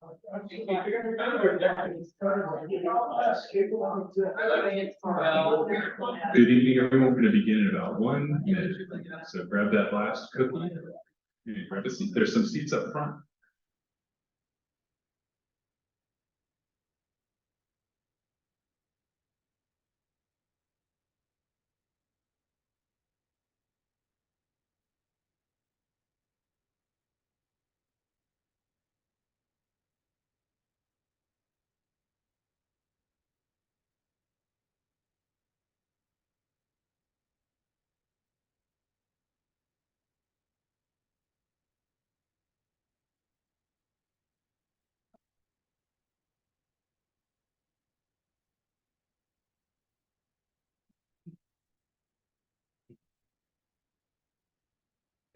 Good evening, everyone. We're going to begin in about 1 minute. So grab that last cookie. Grab a seat. There's some seats up front.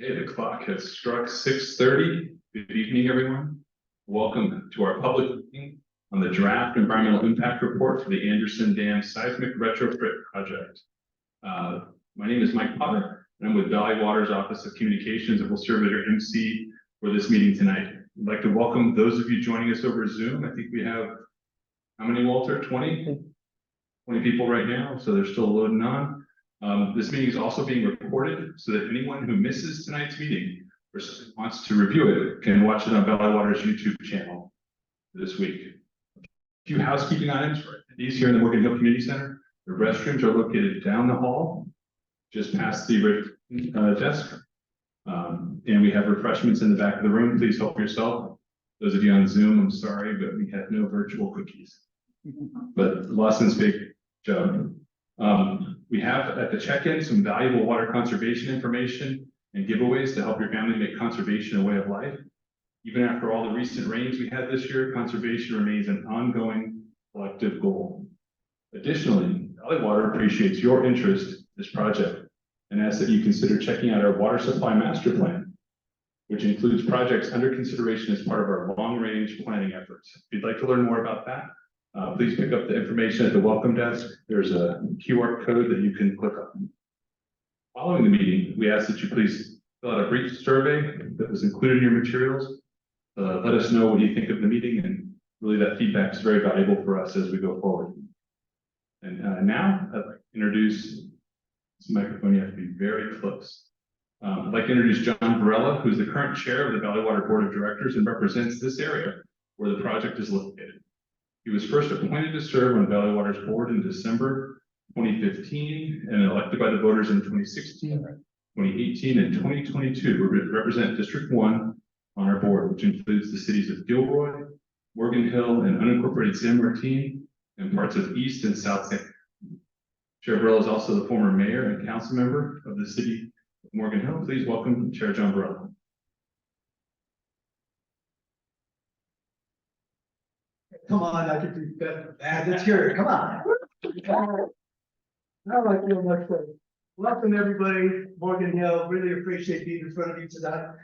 Okay, the clock has struck 6:30. Good evening, everyone. Welcome to our public meeting on the draft environmental impact report for the Anderson Dam Seismic Retrofit project. My name is Mike Potter, and I'm with Valley Water's Office of Communications, and will serve as your MC for this meeting tonight. I'd like to welcome those of you joining us over Zoom. I think we have, how many, Walter? 20 people right now, so they're still loading on. This meeting is also being recorded so that anyone who misses tonight's meeting or wants to review it can watch it on Valley Water's YouTube channel this week. A few housekeeping items for attendees here in the Morgan Hill Community Center. The restrooms are located down the hall, just past the desk. And we have refreshments in the back of the room. Please help yourself. Those of you on Zoom, I'm sorry, but we have no virtual cookies. But Lawson's big job. We have at the check-in some valuable water conservation information and giveaways to help your family make conservation a way of life. Even after all the recent rains we had this year, conservation remains an ongoing collective goal. Additionally, Valley Water appreciates your interest in this project and asks that you consider checking out our water supply master plan, which includes projects under consideration as part of our long-range planning efforts. If you'd like to learn more about that, please pick up the information at the welcome desk. There's a QR code that you can click on. Following the meeting, we ask that you please fill out a brief survey that was included in your materials. Let us know what you think of the meeting, and really that feedback is very valuable for us as we go forward. And now I'd like to introduce this microphone. You have to be very close. I'd like to introduce John Varela, who's the current chair of the Valley Water Board of Directors and represents this area where the project is located. He was first appointed to serve on Valley Water's board in December 2015 and elected by the voters in 2016, 2018, and 2022 to represent District 1 on our board, which includes the cities of Gilroy, Morgan Hill, and unincorporated San Martin, and parts of East and South San. Chair Varela is also the former mayor and council member of the city of Morgan Hill. Please welcome Chair John Varela. Come on, I can do better. Let's hear it. Come on. Now I feel much better. Welcome, everybody. Morgan Hill. Really appreciate being in front of you tonight.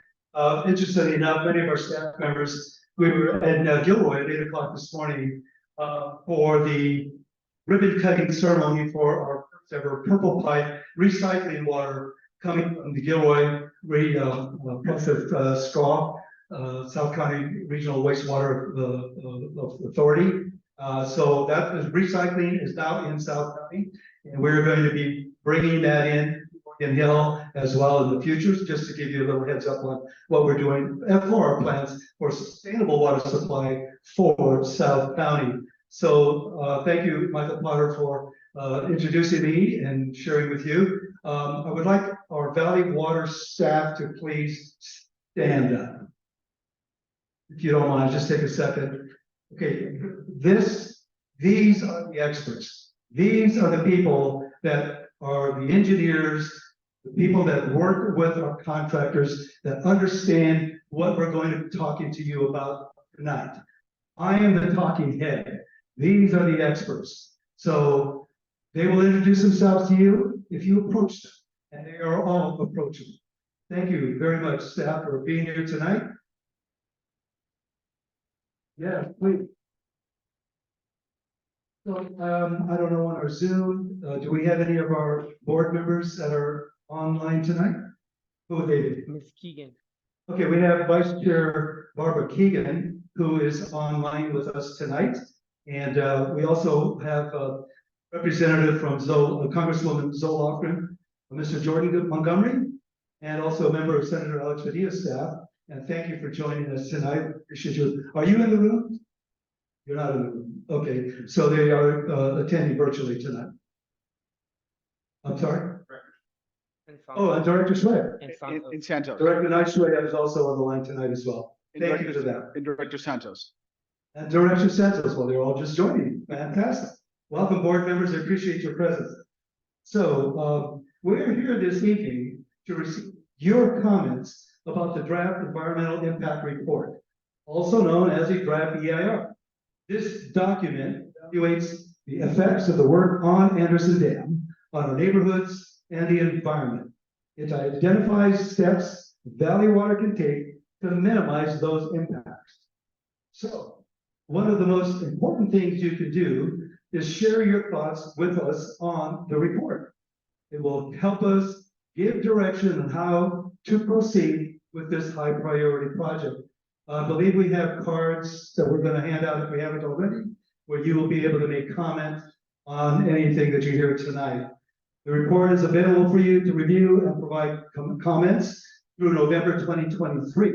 Interestingly enough, many of our staff members, we were at Gilroy at 8 o'clock this morning for the ribbon cutting ceremony for our first ever purple pipe recycling water coming from the Gilroy process straw. South County Regional Wastewater Authority. So that is recycling is now in South County, and we're going to be bringing that in Morgan Hill as well in the future, just to give you a little heads up on what we're doing for our plans for sustainable water supply for South County. So thank you, Michael Potter, for introducing me and sharing with you. I would like our Valley Water staff to please stand up. If you don't mind, just take a second. Okay, these are the experts. These are the people that are the engineers, the people that work with our contractors, that understand what we're going to be talking to you about tonight. I am the talking head. These are the experts. So they will introduce themselves to you if you approach them, and they are all approachable. Thank you very much, staff, for being here tonight. Yeah, please. So I don't know on our Zoom, do we have any of our board members that are online tonight? Who would they be? Ms. Keegan. Okay, we have Vice Chair Barbara Keegan. who is online with us tonight. And we also have a representative from Congresswoman Zoe Lofgren, Mr. Jordan Montgomery, and also a member of Senator Alex Padilla's staff. And thank you for joining us tonight. Appreciate you. Are you in the room? You're not in the room. Okay, so they are attending virtually tonight. I'm sorry? Oh, and Director Schwab. In Santos. Director Knight Schwab is also on the line tonight as well. Thank you for that. And Director Santos. And Director Santos, well, they're all just joining. Fantastic. Welcome, board members. I appreciate your presence. So we're here this evening to receive your comments about the draft environmental impact report, also known as a draft EIR. This document evaluates the effects of the work on Anderson Dam on our neighborhoods and the environment. It identifies steps Valley Water can take to minimize those impacts. So, one of the most important things you can do is share your thoughts with us on the report. It will help us give direction on how to proceed with this high priority project. I believe we have cards that we're going to hand out if we haven't already, where you will be able to make comments on anything that you hear tonight. The report is available for you to review and provide comments through November 2023.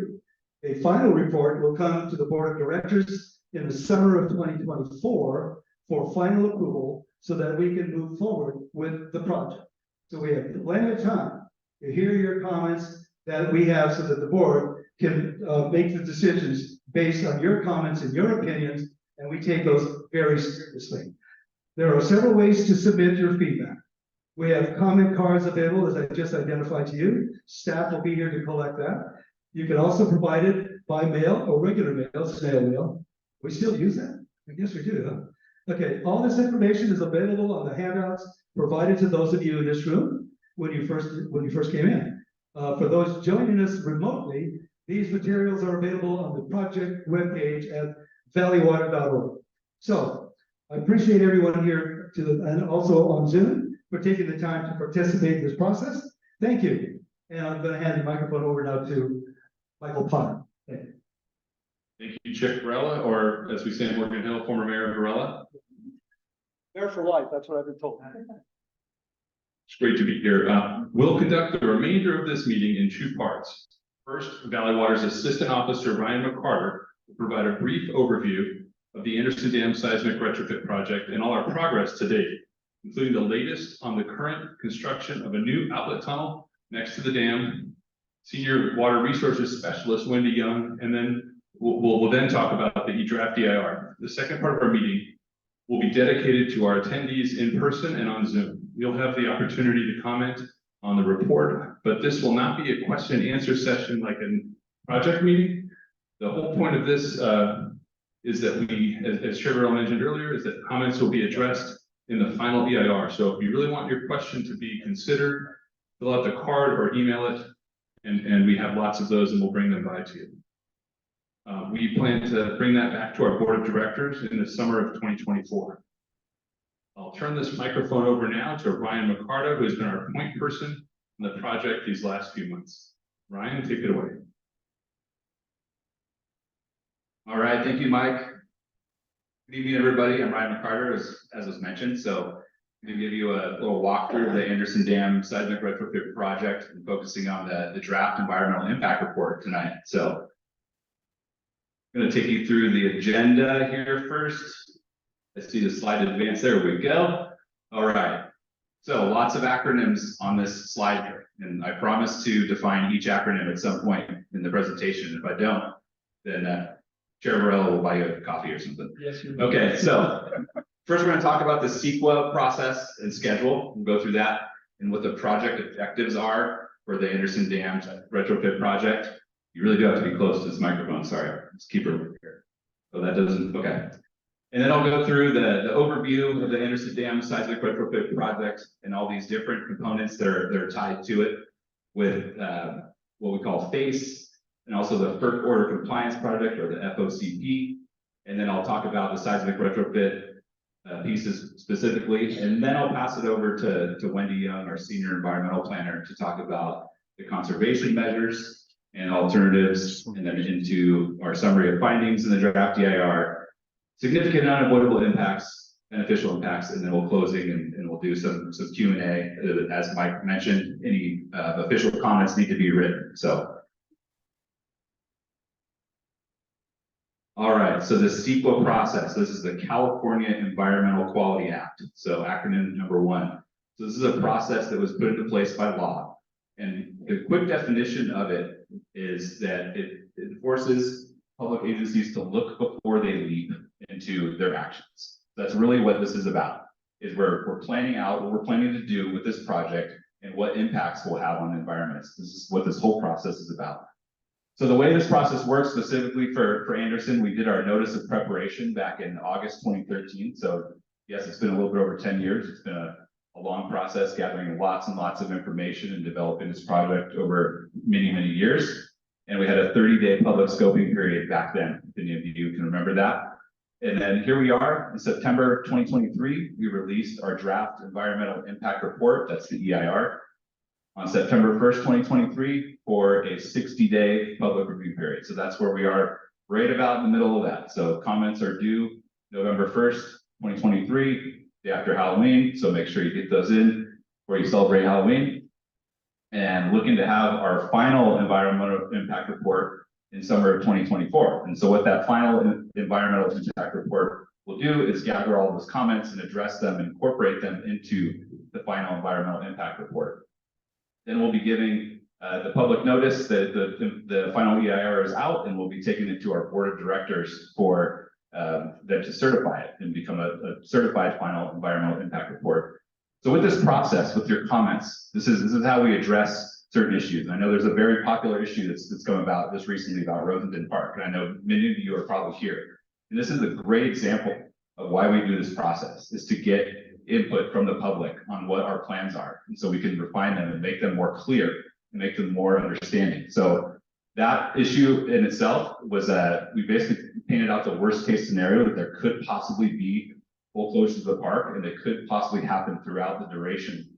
A final report will come to the board of directors in the summer of 2024 for final approval so that we can move forward with the project. So we have plenty of time to hear your comments that we have so that the board can make the decisions based on your comments and your opinions, and we take those very seriously. There are several ways to submit your feedback. We have comment cards available, as I just identified to you. Staff will be here to collect that. You can also provide it by mail or regular mail, snail mail. We still use that? I guess we do, huh? Okay, all this information is available on the handouts provided to those of you in this room when you first came in. For those joining us remotely, these materials are available on the project webpage at valleywater.org. So I appreciate everyone here and also on Zoom for taking the time to participate in this process. Thank you. And I'm going to hand the microphone over now to Michael Potter. Thank you. Thank you, Chick Varela, or as we say in Morgan Hill, former Mayor Varela. Mayor for life, that's what I've been told. It's great to be here. We'll conduct the remainder of this meeting in two parts. First, Valley Water's Assistant Officer, Ryan McCarter, will provide a brief overview of the Anderson Dam Seismic Retrofit project and all our progress to date, including the latest on the current construction of a new outlet tunnel next to the dam. Senior Water Resources Specialist, Wendy Young, and then we'll then talk about the draft EIR. The second part of our meeting will be dedicated to our attendees in person and on Zoom. You'll have the opportunity to comment on the report, but this will not be a question and answer session like a project meeting. The whole point of this is that we, as Trevor mentioned earlier, is that comments will be addressed in the final EIR. So if you really want your question to be considered, fill out the card or email it, and we have lots of those and we'll bring them by to you. We plan to bring that back to our board of directors in the summer of 2024. I'll turn this microphone over now to Ryan McCarter, who has been our point person on the project these last few months. Ryan, take it away. All right, thank you, Mike. Good evening, everybody. I'm Ryan McCarter, as was mentioned. So I'm going to give you a little walkthrough of the Anderson Dam Seismic Retrofit project and focusing on the draft environmental impact report tonight. So I'm going to take you through the agenda here first. I see the slide advance. There we go. All right. So lots of acronyms on this slide here, and I promise to define each acronym at some point in the presentation. If I don't, then Chair Varela will buy you a coffee or something. Yes, you will. Okay, so first we're going to talk about the CEQA process and schedule. We'll go through that and what the project objectives are for the Anderson Dam retrofit project. You really do have to be close to this microphone. Sorry, let's keep it over here. So that doesn't, okay. And then I'll go through the overview of the Anderson Dam Seismic Retrofit project and all these different components that are tied to it with what we call FACE, and also the FERC Order Compliance Project, or the FOCP. And then I'll talk about the seismic retrofit pieces specifically. And then I'll pass it over to Wendy Young, our Senior Environmental Planner, to talk about the conservation measures and alternatives, and then into our summary of findings in the draft EIR, significant and unavoidable impacts, beneficial impacts, and then we'll closing and we'll do some Q&A. As Mike mentioned, any official comments need to be written. So, all right, so the CEQA process, this is the California Environmental Quality Act. So acronym number 1. So this is a process that was put into place by law. And the quick definition of it is that it forces public agencies to look before they leap into their actions. That's really what this is about, is we're planning out what we're planning to do with this project and what impacts we'll have on the environment. This is what this whole process is about. So the way this process works specifically for Anderson, we did our notice of preparation back in August 2013. So yes, it's been a little bit over 10 years. It's been a long process, gathering lots and lots of information and developing this project over many, many years. And we had a 30-day public scoping period back then, if any of you can remember that. And then here we are in September 2023, we released our draft environmental impact report, that's the EIR, on September 1st, 2023 for a 60-day public review period. So that's where we are right about in the middle of that. So comments are due November 1st, 2023, day after Halloween. So make sure you get those in before you celebrate Halloween. And looking to have our final environmental impact report in summer of 2024. And so what that final environmental impact report will do is gather all those comments and address them and incorporate them into the final environmental impact report. Then we'll be giving the public notice that the final EIR is out, and we'll be taking it to our board of directors for them to certify it and become a certified final environmental impact report. So with this process, with your comments, this is how we address certain issues. And I know there's a very popular issue that's come about just recently about Rosendin Park, and I know many of you are probably here. And this is a great example of why we do this process, is to get input from the public on what our plans are. And so we can refine them and make them more clear and make them more understanding. So that issue in itself was we basically painted out the worst case scenario that there could possibly be full closure of the park, and it could possibly happen throughout the duration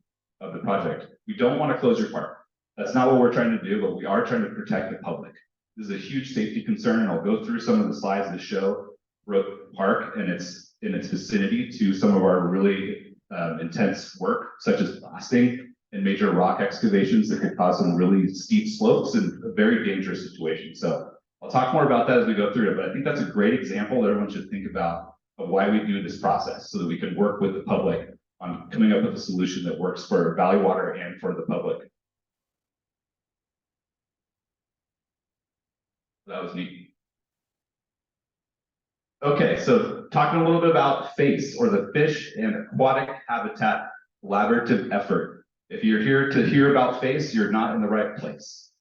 of the project. We don't want to close your park. That's not what we're trying to do, but we are trying to protect the public. This is a huge safety concern, and I'll go through some of the slides that show Road Park and its vicinity to some of our really intense work, such as blasting and major rock excavations that could cause some really steep slopes and a very dangerous situation. So I'll talk more about that as we go through it, but I think that's a great example that everyone should think about of why we do this process, so that we can work with the public on coming up with a solution that works for Valley Water and for the public. That was neat. Okay, so talking a little bit about FACE, or the Fish and Aquatic Habitat Collaborative Effort. If you're here to hear about FACE, you're not in the right place.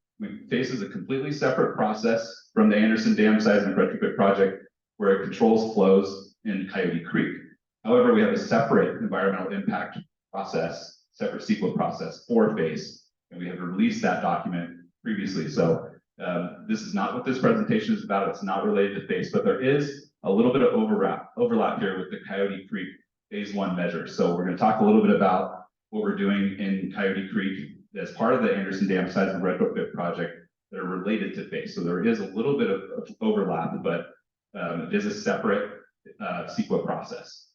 FACE is a completely separate process from the Anderson Dam Seismic Retrofit project, where it controls flows in Coyote Creek. However, we have a separate environmental impact process, separate CEQA process for FACE, and we have released that document previously. So this is not what this presentation is about. It's not related to FACE, but there is a little bit of overlap here with the Coyote Creek Phase 1 measure. So we're going to talk a little bit about what we're doing in Coyote Creek as part of the Anderson Dam Seismic Retrofit project that are related to FACE. So there is a little bit of overlap, but it is a separate CEQA process.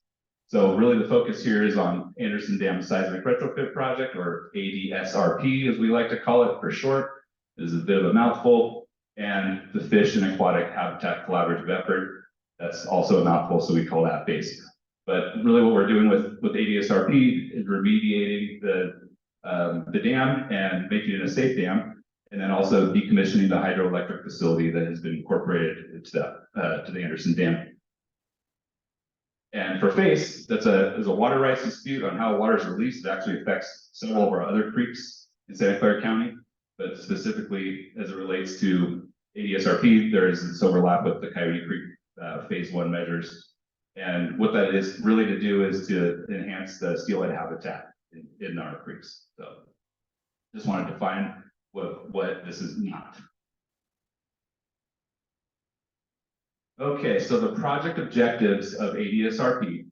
So really the focus here is on Anderson Dam Seismic Retrofit project, or ADSRP as we like to call it for short. This is a bit of a mouthful. And the Fish and Aquatic Habitat Collaborative Effort, that's also a mouthful, so we call that FACE. But really what we're doing with ADSRP is remediating the dam and making it a safe dam, and then also decommissioning the hydroelectric facility that has been incorporated into to the Anderson Dam. And for FACE, there's a water rights dispute on how water is released. It actually affects several of our other creeks in Santa Clara County, but specifically as it relates to ADSRP, there is this overlap with the Coyote Creek Phase 1 measures. And what that is really to do is to enhance the steelhead habitat in our creeks. So just wanted to define what this is not. Okay, so the project objectives of ADSRP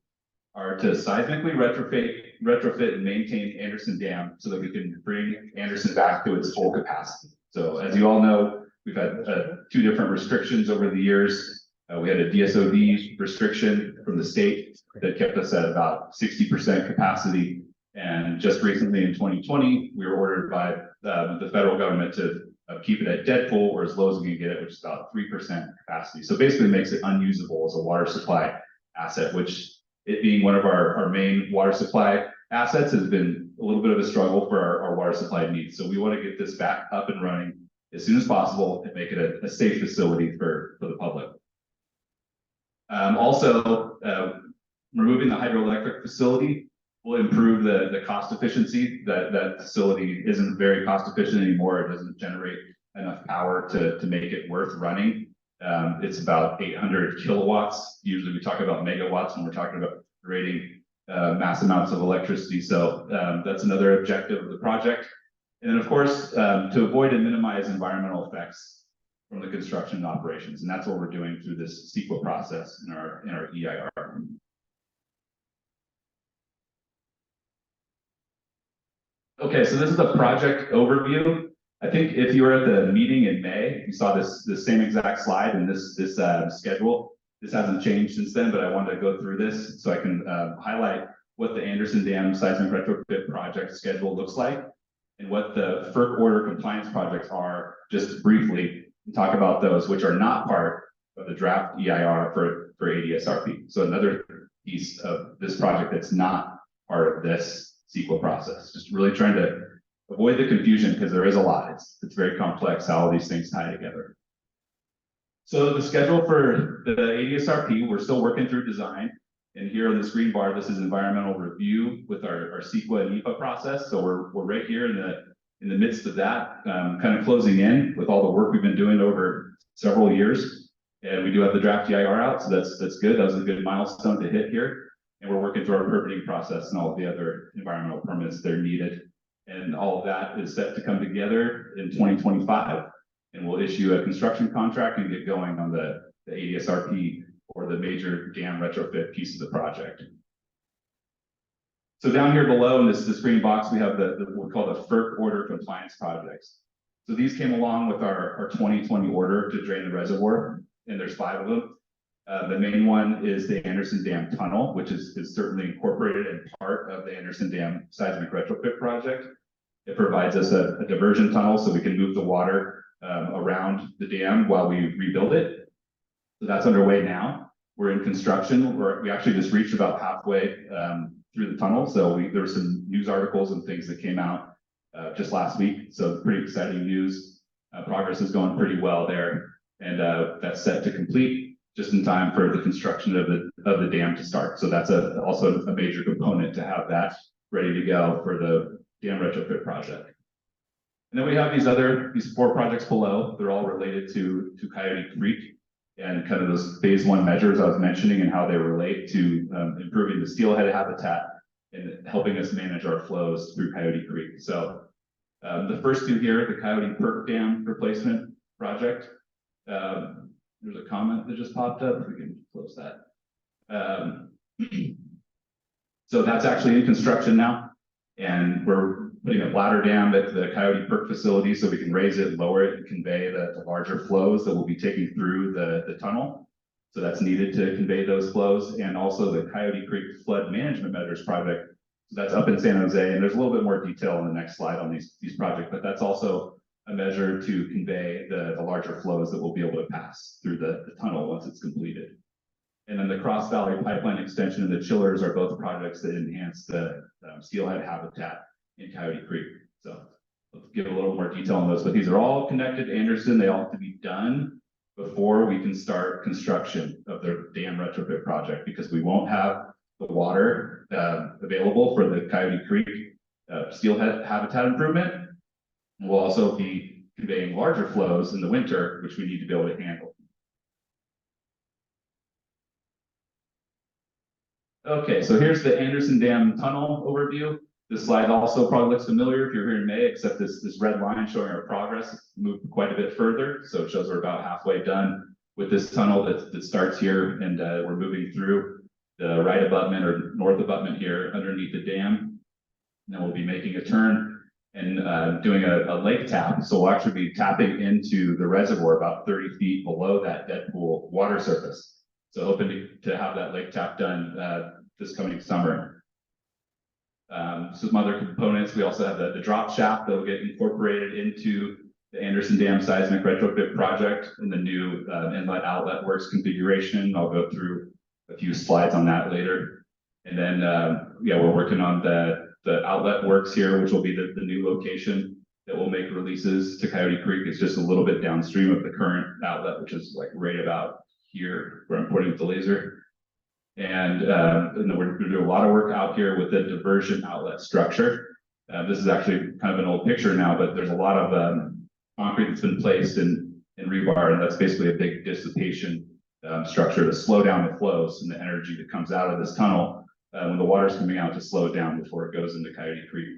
are to seismically retrofit and maintain Anderson Dam so that we can bring Anderson back to its full capacity. So as you all know, We've had two different restrictions over the years. We had a DSOD restriction from the state that kept us at about 60% capacity. And just recently in 2020, we were ordered by the federal government to keep it at dead full or as low as we can get it, which is about 3% capacity. So basically it makes it unusable as a water supply asset, which it being one of our main water supply assets has been a little bit of a struggle for our water supply needs. So we want to get this back up and running as soon as possible and make it a safe facility for the public. Also, removing the hydroelectric facility will improve the cost efficiency. That facility isn't very cost efficient anymore. It doesn't generate enough power to make it worth running. It's about 800 kilowatts. Usually we talk about megawatts when we're talking about creating mass amounts of electricity. So that's another objective of the project. And then of course, to avoid and minimize environmental effects from the construction and operations. And that's what we're doing through this CEQA process in our EIR. Okay, so this is a project overview. I think if you were at the meeting in May, you saw this same exact slide and this schedule. This hasn't changed since then, but I wanted to go through this so I can highlight what the Anderson Dam Seismic Retrofit project schedule looks like and what the FERC order compliance projects are, just briefly, and talk about those which are not part of the draft EIR for ADSRP. So another piece of this project that's not part of this CEQA process, just really trying to avoid the confusion because there is a lot. It's very complex how all these things tie together. So the schedule for the ADSRP, we're still working through design. And here on this green bar, this is environmental review with our CEQA and NEPA process. So we're right here in the midst of that, kind of closing in with all the work we've been doing over several years. And we do have the draft EIR out, so that's good. That was a good milestone to hit here. And we're working through our permitting process and all of the other environmental permits that are needed. And all of that is set to come together in 2025. And we'll issue a construction contract and get going on the ADSRP or the major dam retrofit piece of the project. So down here below in this green box, we have what we call the FERC order compliance projects. So these came along with our 2020 order to drain the reservoir, and there's 5 of them. The main one is the Anderson Dam Tunnel, which is certainly incorporated and part of the Anderson Dam Seismic Retrofit project. It provides us a diversion tunnel so we can move the water around the dam while we rebuild it. So that's underway now. We're in construction. We actually just reached about halfway through the tunnel. So there were some news articles and things that came out just last week. So pretty exciting news. Progress is going pretty well there. And that's set to complete just in time for the construction of the dam to start. So that's also a major component to have that ready to go for the dam retrofit project. And then we have these 4 projects below. They're all related to Coyote Creek and kind of those phase 1 measures I was mentioning and how they relate to improving the steelhead habitat and helping us manage our flows through Coyote Creek. So the first 2 here, the Coyote Perk Dam replacement project. There's a comment that just popped up. We can close that. So that's actually in construction now. And we're putting a bladder dam at the Coyote Perk facility so we can raise it, lower it, and convey the larger flows that we'll be taking through the tunnel. So that's needed to convey those flows. And also the Coyote Creek Flood Management Measures project. So that's up in San Jose. And there's a little bit more detail in the next slide on these projects, but that's also a measure to convey the larger flows that we'll be able to pass through the tunnel once it's completed. And then the Cross Valley Pipeline Extension and the chillers are both projects that enhance the steelhead habitat in Coyote Creek. So let's give a little more detail on those, but these are all connected to Anderson. They all have to be done before we can start construction of the dam retrofit project because we won't have the water available for the Coyote Creek steelhead habitat improvement. We'll also be conveying larger flows in the winter, which we need to be able to handle. Okay, so here's the Anderson Dam Tunnel overview. This slide also probably looks familiar if you're here in May, except this red line showing our progress moved quite a bit further. So it shows we're about halfway done with this tunnel that starts here, and we're moving through the right abutment or north abutment here underneath the dam. And then we'll be making a turn and doing a lake tap. So we'll actually be tapping into the reservoir about 30 feet below that dead pool water surface. So hoping to have that lake tap done this coming summer. Some other components, we also have the drop shaft that will get incorporated into the Anderson Dam Seismic Retrofit project in the new inlet outlet works configuration. I'll go through a few slides on that later. And then, yeah, we're working on the outlet works here, which will be the new location that will make releases to Coyote Creek. It's just a little bit downstream of the current outlet, which is like right about here where I'm pointing with the laser. And then we're going to do a lot of work out here with the diversion outlet structure. This is actually kind of an old picture now, but there's a lot of concrete that's been placed in rebar, and that's basically a big dissipation structure to slow down the flows and the energy that comes out of this tunnel when the water's coming out, to slow it down before it goes into Coyote Creek.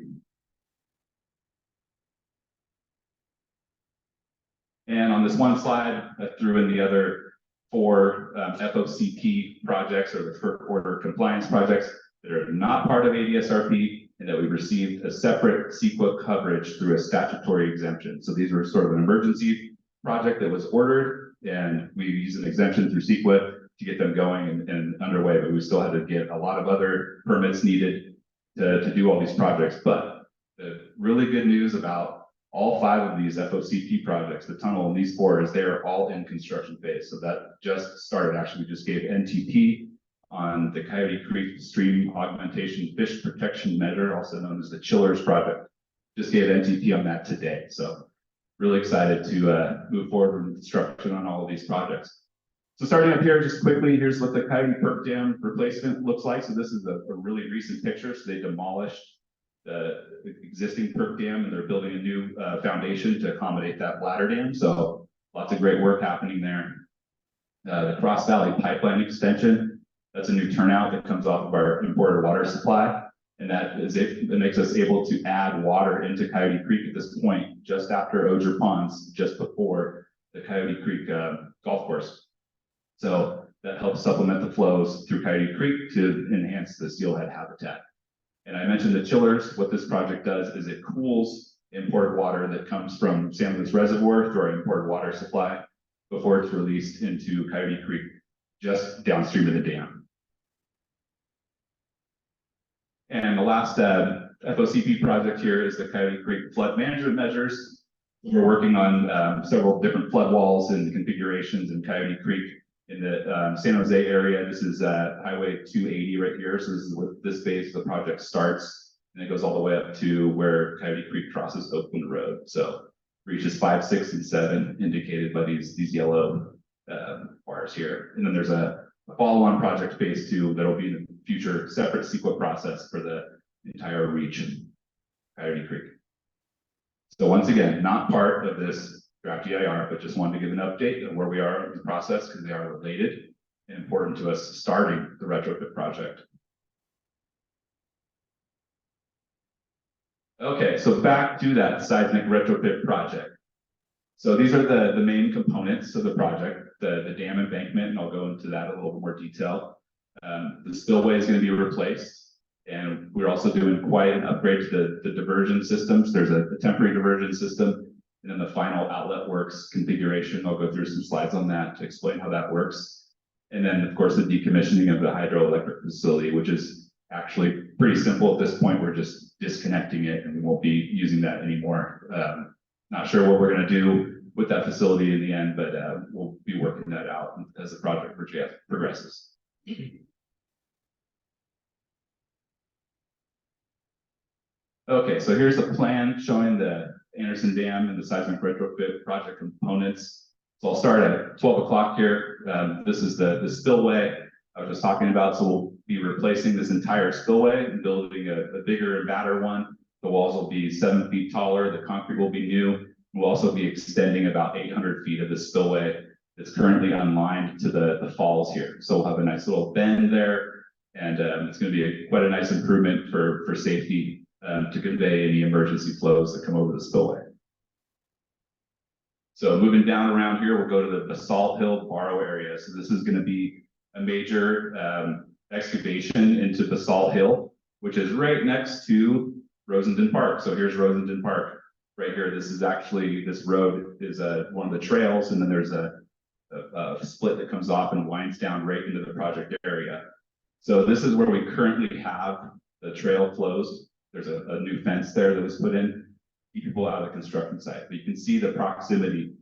And on this one slide, I threw in the other 4 FOCP projects, or the FERC order compliance projects, that are not part of ADSRP, and that we received a separate CEQA coverage through a statutory exemption. So these were sort of an emergency project that was ordered, and we used an exemption through CEQA to get them going and underway, but we still had to get a lot of other permits needed to do all these projects. But the really good news about all 5 of these FOCP projects, the tunnel and these 4, is they're all in construction phase. So that just started. Actually, we just gave NTP on the Coyote Creek Stream Augmentation Fish Protection Measure, also known as the Chillers Project. Just gave NTP on that today. So really excited to move forward with construction on all of these projects. So starting up here, just quickly, here's what the Coyote Perk Dam replacement looks like. So this is a really recent picture. So they demolished the existing perk dam, and they're building a new foundation to accommodate that bladder dam. So lots of great work happening there. The Cross Valley Pipeline Extension, that's a new turnout that comes off of our imported water supply. And that makes us able to add water into Coyote Creek at this point, just after Oger Ponds, just before the Coyote Creek golf course. So that helps supplement the flows through Coyote Creek to enhance the steelhead habitat. And I mentioned the chillers. What this project does is it cools imported water that comes from San Luis Reservoir through our imported water supply before it's released into Coyote Creek, just downstream of the dam. And the last FOCP project here is the Coyote Creek flood management measures. We're working on several different flood walls and configurations in Coyote Creek. In the San Jose area, this is Highway 280 right here. So this is where this phase of the project starts, and it goes all the way up to where Coyote Creek crosses Oakland Road. So reaches 5, 6, and 7, indicated by these yellow bars here. And then there's a follow-on project phase 2 that'll be in the future separate CEQA process for the entire region, Coyote Creek. So once again, not part of this draft EIR, but just wanted to give an update on where we are in the process, because they are related and important to us starting the retrofit project. Okay, so back to that seismic retrofit project. So these are the main components of the project, the dam embankment, and I'll go into that in a little bit more detail. The spillway is going to be replaced, and we're also doing quite an upgrade to the diversion systems. There's a temporary diversion system, and then the final outlet works configuration. I'll go through some slides on that to explain how that works. And then, of course, the decommissioning of the hydroelectric facility, which is actually pretty simple at this point. We're just disconnecting it, and we won't be using that anymore. Not sure what we're going to do with that facility in the end, but we'll be working that out as the project progresses. Okay, so here's a plan showing the Anderson Dam and the seismic retrofit project components. So I'll start at 12 o'clock here. This is the spillway I was just talking about. So we'll be replacing this entire spillway and building a bigger and badder one. The walls will be 7 feet taller. The concrete will be new. We'll also be extending about 800 feet of the spillway that's currently unlined to the falls here. So we'll have a nice little bend there, and it's going to be quite a nice improvement for safety to convey any emergency flows that come over the spillway. So moving down around here, we'll go to the Basalt Hill Borrow area. So this is going to be a major excavation into Basalt Hill, which is right next to Rosenden Park. So here's Rosenden Park right here. This is actually, this road is one of the trails, and then there's a split that comes off and winds down right into the project area. So this is where we currently have the trail closed. There's a new fence there that was put in, keep people out of the construction site. But you can see the proximity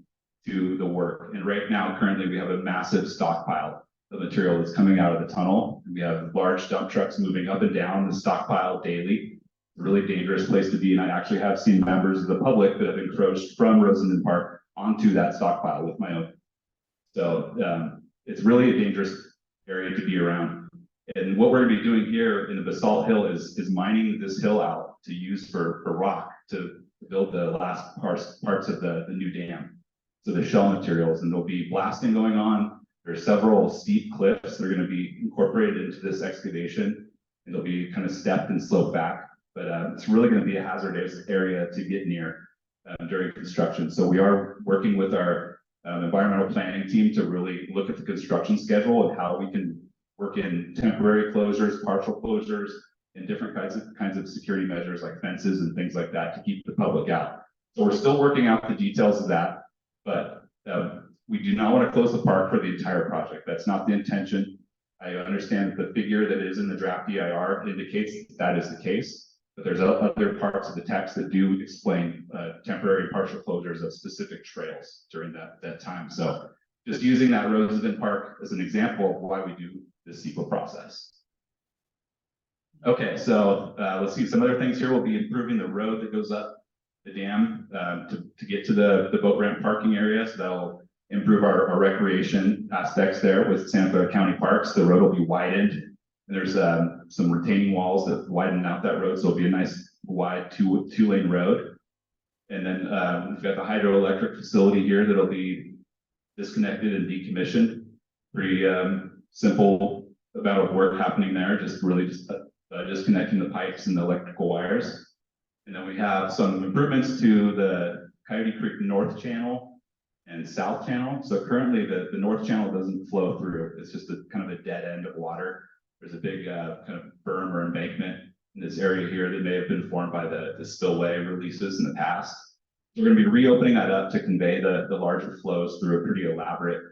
to the work. And right now, currently, we have a massive stockpile of material that's coming out of the tunnel. We have large dump trucks moving up and down the stockpile daily. It's a really dangerous place to be. And I actually have seen members of the public that have encroached from Rosenden Park onto that stockpile with my own. So it's really a dangerous area to be around. And what we're gonna be doing here in the Basalt Hill is mining this hill out to use for rock to build the last parts of the new dam. So the shell materials, and there'll be blasting going on. There's several steep cliffs that are going to be incorporated into this excavation, and they'll be kind of stepped and sloped back. But it's really going to be a hazardous area to get near during construction. So we are working with our environmental planning team to really look at the construction schedule and how we can work in temporary closures, partial closures, and different kinds of security measures like fences and things like that to keep the public out. So we're still working out the details of that. But we do not want to close the park for the entire project. That's not the intention. I understand the figure that is in the draft EIR indicates that is the case, but there's other parts of the text that do explain temporary partial closures of specific trails during that time. So just using that Rosenden Park as an example of why we do the CEQA process. Okay, so let's see, some other things here. We'll be improving the road that goes up the dam to get to the boat ramp parking area. So that'll improve our recreation aspects there with Santa Clara County Parks. The road will be widened, and there's some retaining walls that widen out that road. So it'll be a nice wide two-lane road. And then we've got the hydroelectric facility here that'll be disconnected and decommissioned. Pretty simple amount of work happening there, just disconnecting the pipes and the electrical wires. And then we have some improvements to the Coyote Creek North Channel and South Channel. So currently the North Channel doesn't flow through. It's just a kind of a dead end of water. There's a big kind of berm or embankment in this area here that may have been formed by the spillway releases in the past. So we're going to be reopening that up to convey the larger flows through a pretty elaborate,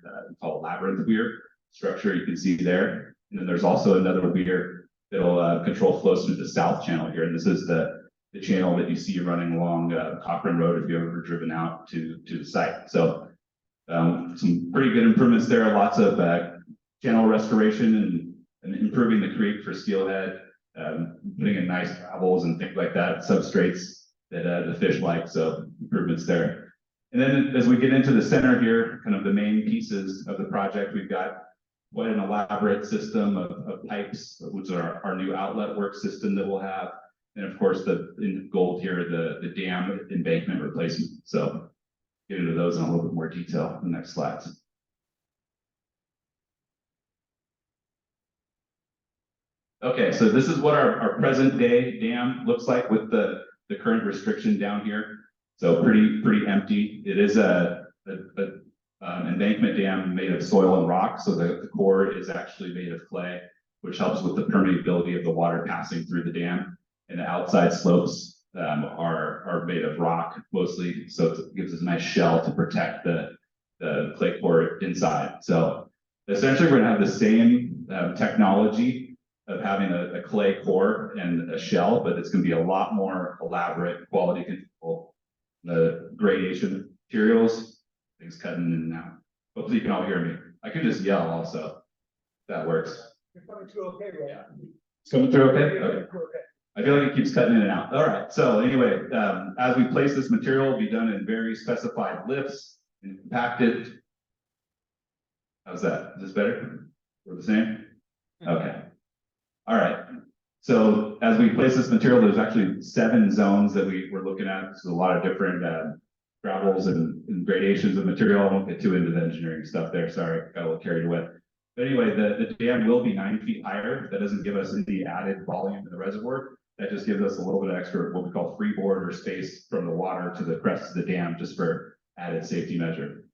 called labyrinth weir structure you can see there. And then there's also another weir that'll control flows through the South Channel here. And this is the channel that you see running along Cochrane Road if you've ever driven out to the site. So some pretty good improvements there. Lots of channel restoration and improving the creek for steelhead, putting in nice gravels and things like that, substrates that the fish like. So improvements there. And then as we get into the center here, kind of the main pieces of the project, we've got quite an elaborate system of pipes, which are our new outlet work system that we'll have. And of course, in gold here, the dam embankment replacement. So get into those in a little bit more detail in the next slides. Okay, so this is what our present day dam looks like with the current restriction down here. So pretty empty. It is a embankment dam made of soil and rock. So the core is actually made of clay, which helps with the permeability of the water passing through the dam. And the outside slopes are made of rock mostly, so it gives us a nice shell to protect the clay core inside. So essentially, we're going to have the same technology of having a clay core and a shell, but it's going to be a lot more elaborate quality control. The gradation materials, things cutting in and out. Hopefully, you can all hear me. I can just yell also. If that works. You're coming through okay, right? Yeah. It's coming through okay? Yeah, Okay. okay. I feel like it keeps cutting in and out. All right. So anyway, as we place this material, it will be done in very specified lifts and compacted. How's that? Is this better? Or the same? Okay. All right. So as we place this material, there's actually 7 zones that we're looking at. So a lot of different gravels and gradations of material. I won't get too into the engineering stuff there. Sorry, got a little carried away. But anyway, the dam will be 9 feet higher. That doesn't give us any added volume in the reservoir. That just gives us a little bit of extra, what we call freeboard or space from the water to the crest of the dam, just for added safety measure.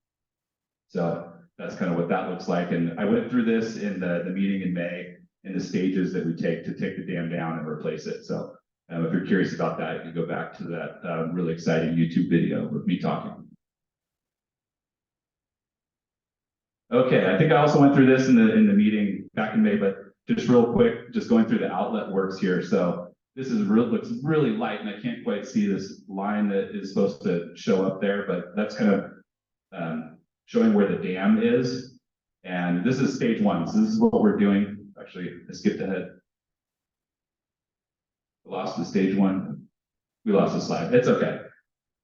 So that's kind of what that looks like. And I went through this in the meeting in May, in the stages that we take to take the dam down and replace it. So If you're curious about that, you can go back to that really exciting YouTube video with me talking. Okay, I think I also went through this in the meeting back in May, but just real quick, just going through the outlet works here. So this is looks really light, and I can't quite see this line that is supposed to show up there, but that's kind of showing where the dam is. And this is stage one. So this is what we're doing. Actually, I skipped ahead. We lost the stage one. We lost the slide. It's okay.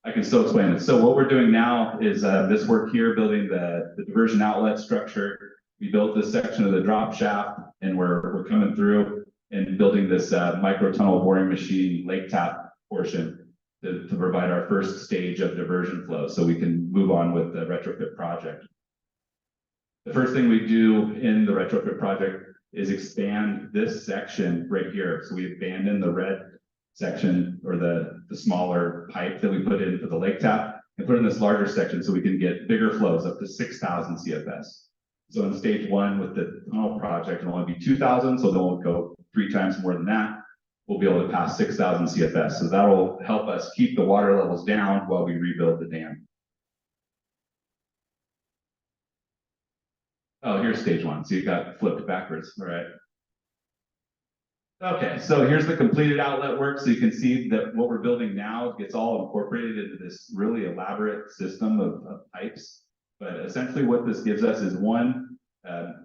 I can still explain it. So what we're doing now is this work here, building the diversion outlet structure. We built this section of the drop shaft, and we're coming through and building this micro tunnel boring machine lake tap portion to provide our first stage of diversion flow, so we can move on with the retrofit project. The first thing we do in the retrofit project is expand this section right here. So we abandon the red section, or the smaller pipe that we put in for the lake tap, and put in this larger section so we can get bigger flows up to 6,000 CFS. So in stage one with the tunnel project, it'll only be 2,000, so then we'll go 3 times more than that. We'll be able to pass 6,000 CFS. So that'll help us keep the water levels down while we rebuild the dam. Oh, here's stage one. So you got flipped backwards. All right. Okay, so here's the completed outlet work. So you can see that what we're building now gets all incorporated into this really elaborate system of pipes. But essentially what this gives us is one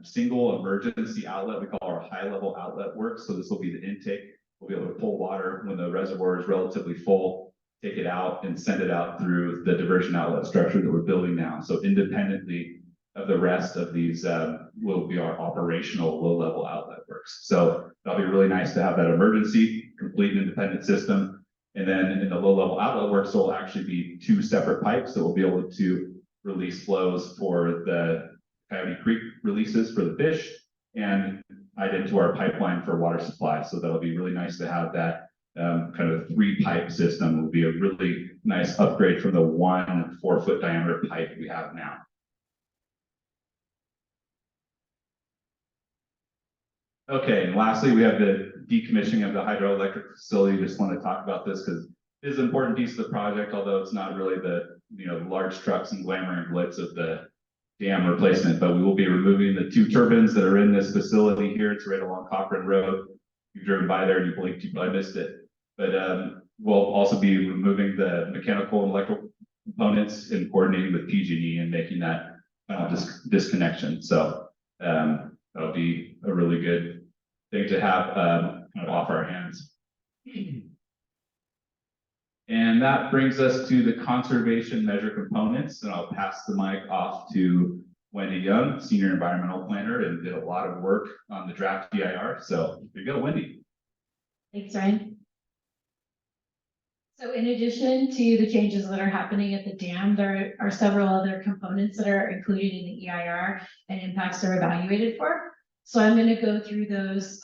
single emergency outlet. We call our high level outlet work. So this will be the intake. We'll be able to pull water when the reservoir is relatively full, take it out and send it out through the diversion outlet structure that we're building now. So independently of the rest of these will be our operational low level outlet works. So that'll be really nice to have that emergency, complete and independent system. And then in the low level outlet works, there will actually be 2 separate pipes that will be able to release flows for the Coyote Creek releases for the fish, and tied into our pipeline for water supply. So that'll be really nice to have that kind of 3 pipe system. Will be a really nice upgrade from the 1 4-foot diameter pipe we have now. Okay, and lastly, we have the decommissioning of the hydroelectric facility. Just want to talk about this because it is an important piece of the project, although it's not really the large trucks and glamour and glitz of the dam replacement. But we will be removing the 2 turbines that are in this facility here. It's right along Cochrane Road. If you've driven by there and you blinked, you probably missed it. But we'll also be removing the mechanical and electrical components and coordinating with PG&E and making that final disconnection. So that'll be a really good thing to have kind of off our hands. And that brings us to the conservation measure components. And I'll pass the mic off to Wendy Young, Senior Environmental Planner, and did a lot of work on the draft EIR. So here you go, Wendy. Thanks, Ryan. So in addition to the changes that are happening at the dam, there are several other components that are included in the EIR and impacts they're evaluated for. So I'm going to go through those.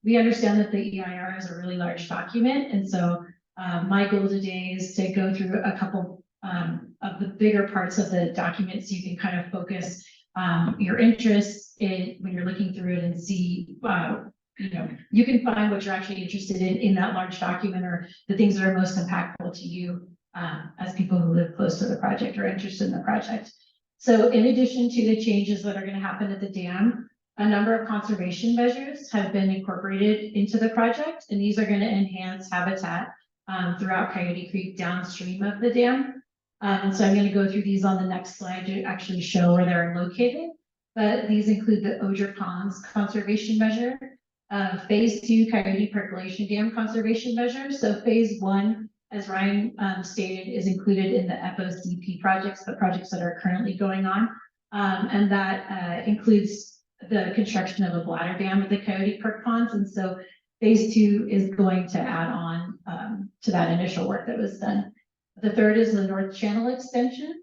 We understand that the EIR is a really large document. And so my goal today is to go through a couple of the bigger parts of the document so you can kind of focus your interests in when you're looking through it and see you can find what you're actually interested in that large document, or the things that are most impactful to you as people who live close to the project or interested in the project. So in addition to the changes that are going to happen at the dam, a number of conservation measures have been incorporated into the project, and these are going to enhance habitat throughout Coyote Creek downstream of the dam. And so I'm going to go through these on the next slide to actually show where they're located. But these include the Osier Ponds Conservation Measure, Phase 2 Coyote Percolation Dam Conservation Measure. So Phase 1, as Ryan stated, is included in the FOCP projects, the projects that are currently going on. And that includes the construction of a bladder dam at the Coyote Perk Ponds. And so Phase 2 is going to add on to that initial work that was done. The third is the North Channel extension,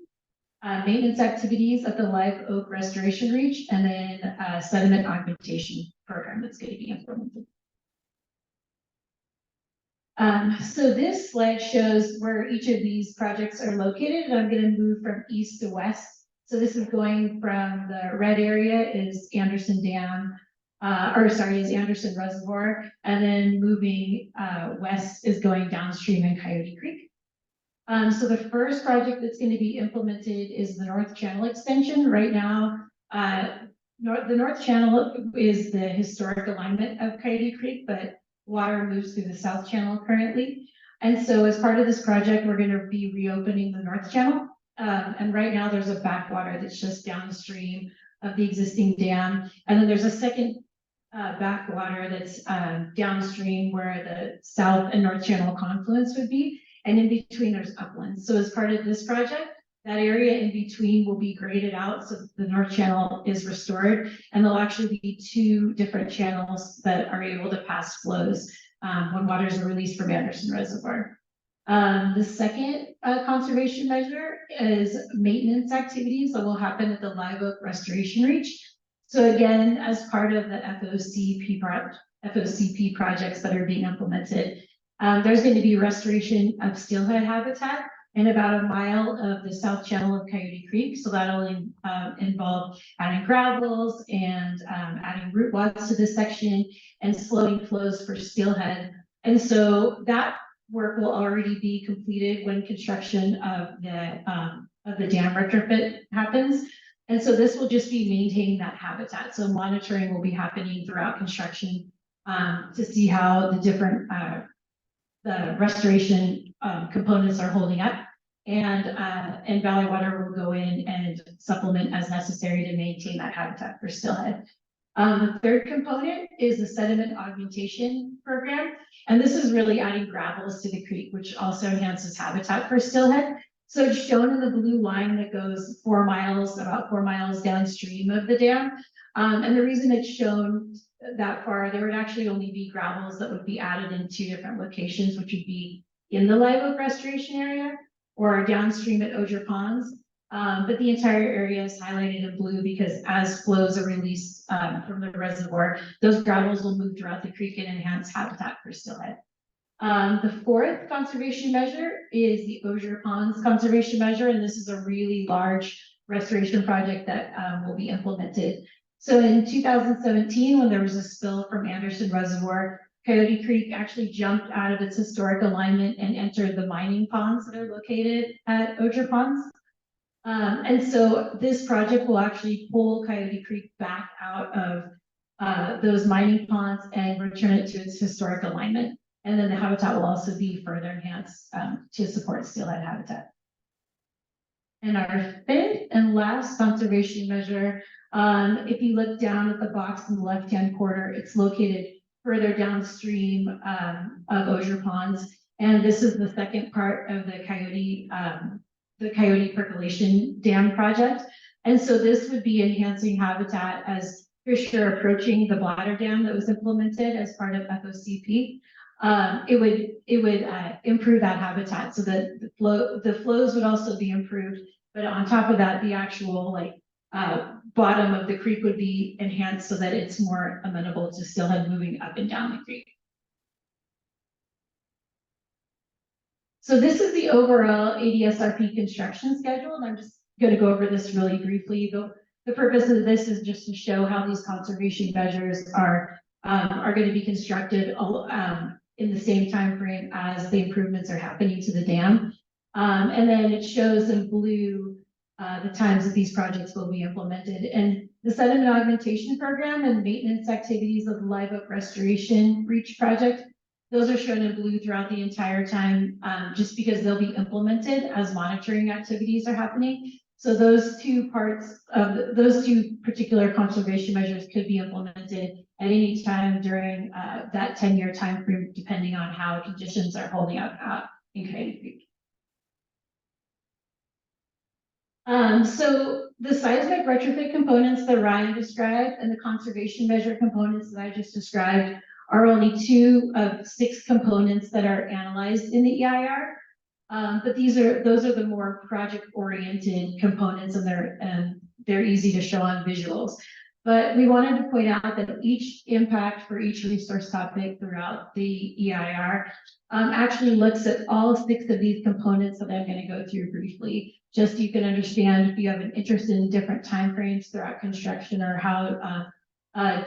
maintenance activities at the Live Oak Restoration Reach, and then sediment augmentation program that's going to be implemented. So this slide shows where each of these projects are located, and I'm going to move from east to west. So this is going from the red area is Anderson Dam, is Anderson Reservoir, and then moving west is going downstream in Coyote Creek. So the first project that's going to be implemented is the North Channel extension. Right now, the North Channel is the historic alignment of Coyote Creek, but water moves through the South Channel currently. And so as part of this project, we're going to be reopening the North Channel. And right now there's a backwater that's just downstream of the existing dam. And then there's a second backwater that's downstream where the South and North Channel confluence would be. And in between there's uplands. So as part of this project, that area in between will be graded out so the North Channel is restored. And there'll actually be two different channels that are able to pass flows when waters are released from Anderson Reservoir. The second conservation measure is maintenance activities that will happen at the Live Oak Restoration Reach. So again, as part of the FOCP projects that are being implemented, there's going to be restoration of steelhead habitat in about a mile of the South Channel of Coyote Creek. So that'll involve adding gravels and adding root wads to this section and slowing flows for steelhead. And so that work will already be completed when construction of the dam retrofit happens. And so this will just be maintaining that habitat. So monitoring will be happening throughout construction to see how the different the restoration components are holding up, and Valley Water will go in and supplement as necessary to maintain that habitat for steelhead. The third component is the sediment augmentation program, and this is really adding gravels to the creek, which also enhances habitat for steelhead. So it's shown in the blue line that goes about 4 miles downstream of the dam. And the reason it's shown that far, there would actually only be gravels that would be added in 2 different locations, which would be in the Live Oak Restoration Area or downstream at Osier Ponds. But the entire area is highlighted in blue because as flows are released from the reservoir, those gravels will move throughout the creek and enhance habitat for steelhead. The fourth conservation measure is the Osier Ponds conservation measure, and this is a really large restoration project that will be implemented. So in 2017, when there was a spill from Anderson Reservoir, Coyote Creek actually jumped out of its historic alignment and entered the mining ponds that are located at Osier Ponds. And so this project will actually pull Coyote Creek back out of those mining ponds and return it to its historic alignment. And then the habitat will also be further enhanced to support steelhead habitat. And our fifth and last conservation measure, if you look down at the box in the left-hand corner, it's located further downstream of Osier Ponds. And this is the second part of the Coyote Percolation Dam project. And so this would be enhancing habitat as fish are approaching the bladder dam that was implemented as part of FOCP. It would improve that habitat so that the flows would also be improved. But on top of that, the actual bottom of the creek would be enhanced so that it's more amenable to steelhead moving up and down the creek. So this is the overall ADSRP construction schedule, and I'm just going to go over this really briefly. The purpose of this is just to show how these conservation measures are going to be constructed in the same time frame as the improvements are happening to the dam. And then it shows in blue the times that these projects will be implemented. And the sediment augmentation program and maintenance activities of the Live Oak Restoration Reach project, those are shown in blue throughout the entire time, just because they'll be implemented as monitoring activities are happening. So those two particular conservation measures could be implemented at any time during that 10-year time frame, depending on how conditions are holding up in Coyote Creek. So the seismic retrofit components that Ryan described and the conservation measure components that I just described are only 2 of 6 components that are analyzed in the EIR. But those are the more project-oriented components, and they're easy to show on visuals. But we wanted to point out that each impact for each resource topic throughout the EIR actually looks at all 6 of these components that I'm going to go through briefly, just so you can understand if you have an interest in different timeframes throughout construction or how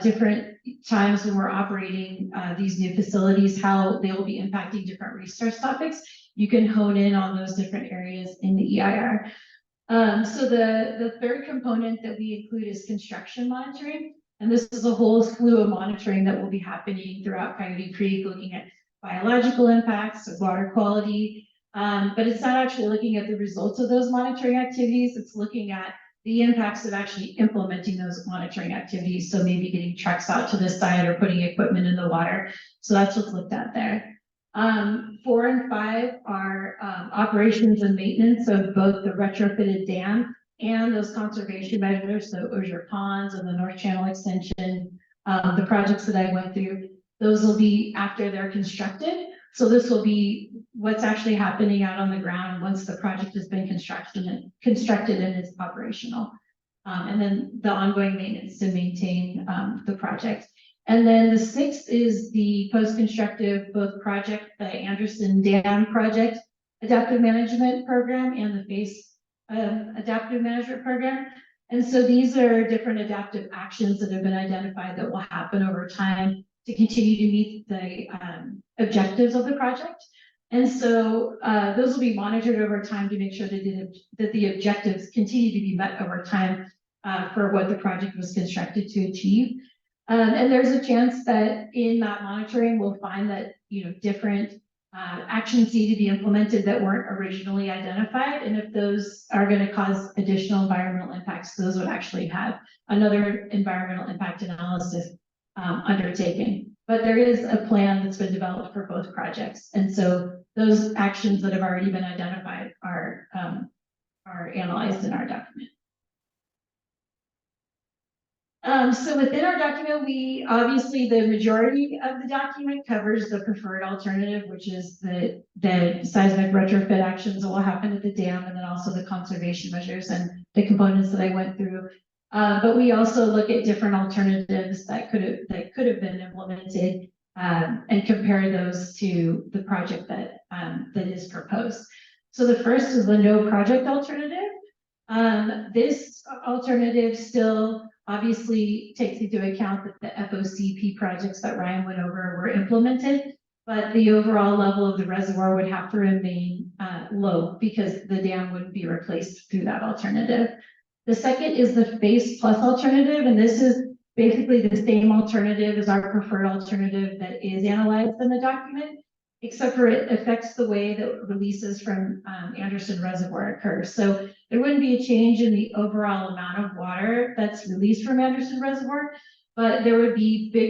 different times when we're operating these new facilities, how they will be impacting different resource topics. You can hone in on those different areas in the EIR. So the third component that we include is construction monitoring. And this is a whole slew of monitoring that will be happening throughout Coyote Creek, looking at biological impacts of water quality. But it's not actually looking at the results of those monitoring activities. It's looking at the impacts of actually implementing those monitoring activities. So maybe getting trucks out to the site or putting equipment in the water. So that's what's looked at there. 4 and 5 are operations and maintenance of both the retrofitted dam and those conservation measures, so Osier Ponds and the North Channel Extension, the projects that I went through, those will be after they're constructed. So this will be what's actually happening out on the ground once the project has been constructed and is operational. And then the ongoing maintenance to maintain the project. And then the 6th is the post-constructive both project, the Anderson Dam project adaptive management program and the phase adaptive management program. And so these are different adaptive actions that have been identified that will happen over time to continue to meet the objectives of the project. And so those will be monitored over time to make sure that the objectives continue to be met over time for what the project was constructed to achieve. And there's a chance that in that monitoring, we'll find that, different actions need to be implemented that weren't originally identified. And if those are going to cause additional environmental impacts, those would actually have another environmental impact analysis undertaken. But there is a plan that's been developed for both projects. And so those actions that have already been identified are analyzed in our document. So within our document, obviously the majority of the document covers the preferred alternative, which is the seismic retrofit actions that will happen at the dam, and then also the conservation measures and the components that I went through. But we also look at different alternatives that could have been implemented and compare those to the project that is proposed. So the first is the no project alternative. This alternative still obviously takes into account that the FOCP projects that Ryan went over were implemented, but the overall level of the reservoir would have to remain low because the dam wouldn't be replaced through that alternative. The second is the phase plus alternative, and this is basically the same alternative as our preferred alternative that is analyzed in the document, except for it affects the way that releases from Anderson Reservoir occurs. So there wouldn't be a change in the overall amount of water that's released from Anderson Reservoir, but there would be the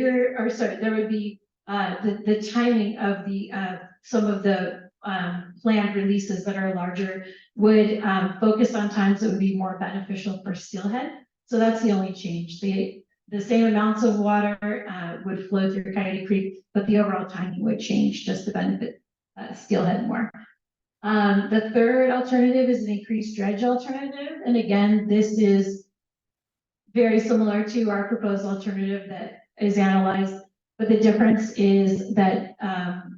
timing of some of the planned releases that are larger would focus on times that would be more beneficial for Steelhead. So that's the only change. The same amounts of water would flow through Coyote Creek, but the overall timing would change just to benefit Steelhead more. The third alternative is an increased dredge alternative. And again, this is very similar to our proposed alternative that is analyzed, but the difference is that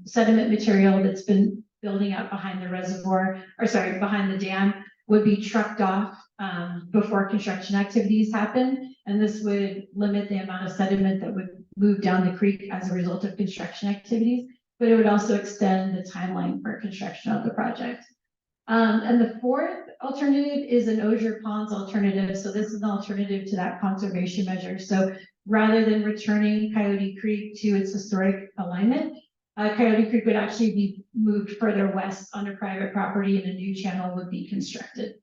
sediment material that's been building up behind the dam would be trucked off before construction activities happen. And this would limit the amount of sediment that would move down the creek as a result of construction activities, but it would also extend the timeline for construction of the project. And the fourth alternative is an Osier Ponds alternative. So this is an alternative to that conservation measure. So rather than returning Coyote Creek to its historic alignment, Coyote Creek would actually be moved further west onto private property and a new channel would be constructed.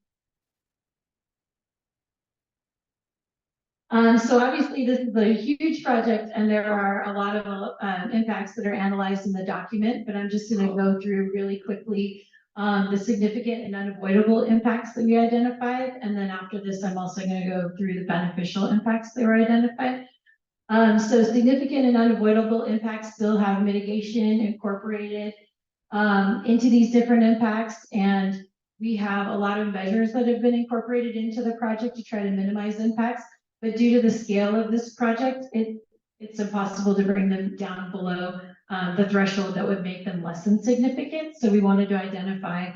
So obviously this is a huge project and there are a lot of impacts that are analyzed in the document, but I'm just going to go through really quickly the significant and unavoidable impacts that we identified. And then after this, I'm also going to go through the beneficial impacts that were identified. So significant and unavoidable impacts still have mitigation incorporated into these different impacts. And we have a lot of measures that have been incorporated into the project to try to minimize impacts. But due to the scale of this project, it's impossible to bring them down below the threshold that would make them less than significant. So we wanted to identify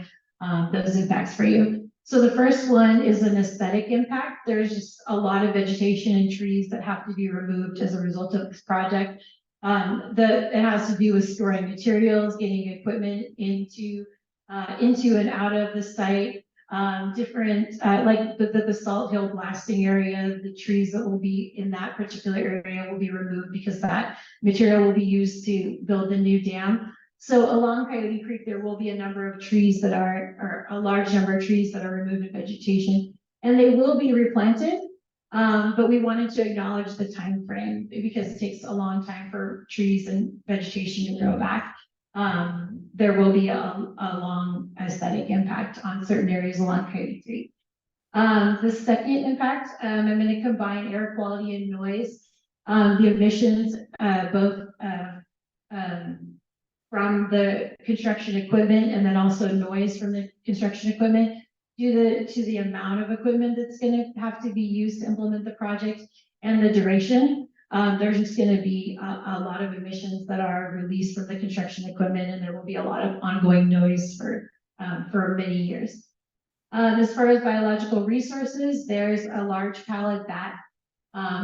those impacts for you. So the first one is an aesthetic impact. There's just a lot of vegetation and trees that have to be removed as a result of this project. It has to do with storing materials, getting equipment into and out of the site. Different, like the Salt Hill blasting area, the trees that will be in that particular area will be removed because that material will be used to build the new dam. So along Coyote Creek, there will be a number of trees that or a large number of trees that are removed in vegetation, and they will be replanted. But we wanted to acknowledge the time frame because it takes a long time for trees and vegetation to grow back. There will be a long aesthetic impact on certain areas along Coyote Creek. The second impact, I'm going to combine air quality and noise. The emissions, both from the construction equipment and then also noise from the construction equipment due to the amount of equipment that's going to have to be used to implement the project and the duration. There's just going to be a lot of emissions that are released from the construction equipment, and there will be a lot of ongoing noise for many years. As far as biological resources, there's a large pallid bat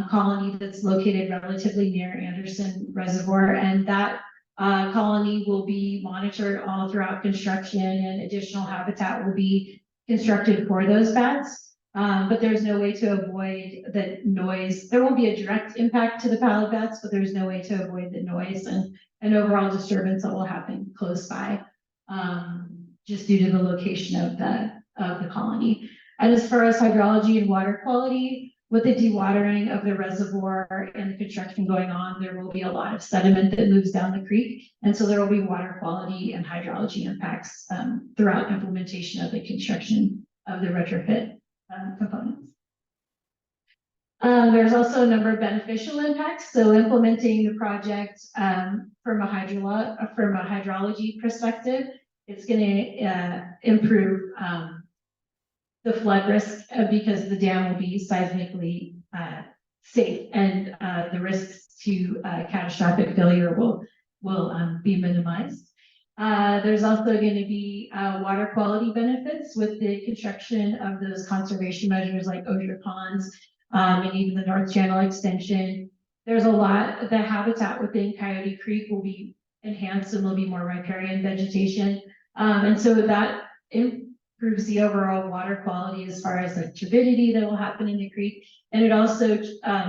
colony that's located relatively near Anderson Reservoir, and that colony will be monitored all throughout construction, and additional habitat will be constructed for those bats. But there's no way to avoid the noise. There won't be a direct impact to the pallid bats, but there's no way to avoid the noise and overall disturbance that will happen close by, just due to the location of the colony. And as far as hydrology and water quality, with the dewatering of the reservoir and the construction going on, there will be a lot of sediment that moves down the creek. And so there will be water quality and hydrology impacts throughout implementation of the construction of the retrofit components. There's also a number of beneficial impacts. So implementing the project from a hydrology perspective, it's going to improve the flood risk because the dam will be seismically safe, and the risks to catastrophic failure will be minimized. There's also going to be water quality benefits with the construction of those conservation measures like osier ponds and even the North Channel extension. There's a lot, the habitat within Coyote Creek will be enhanced and there'll be more riparian vegetation. And so that improves the overall water quality as far as the turbidity that will happen in the creek. And it also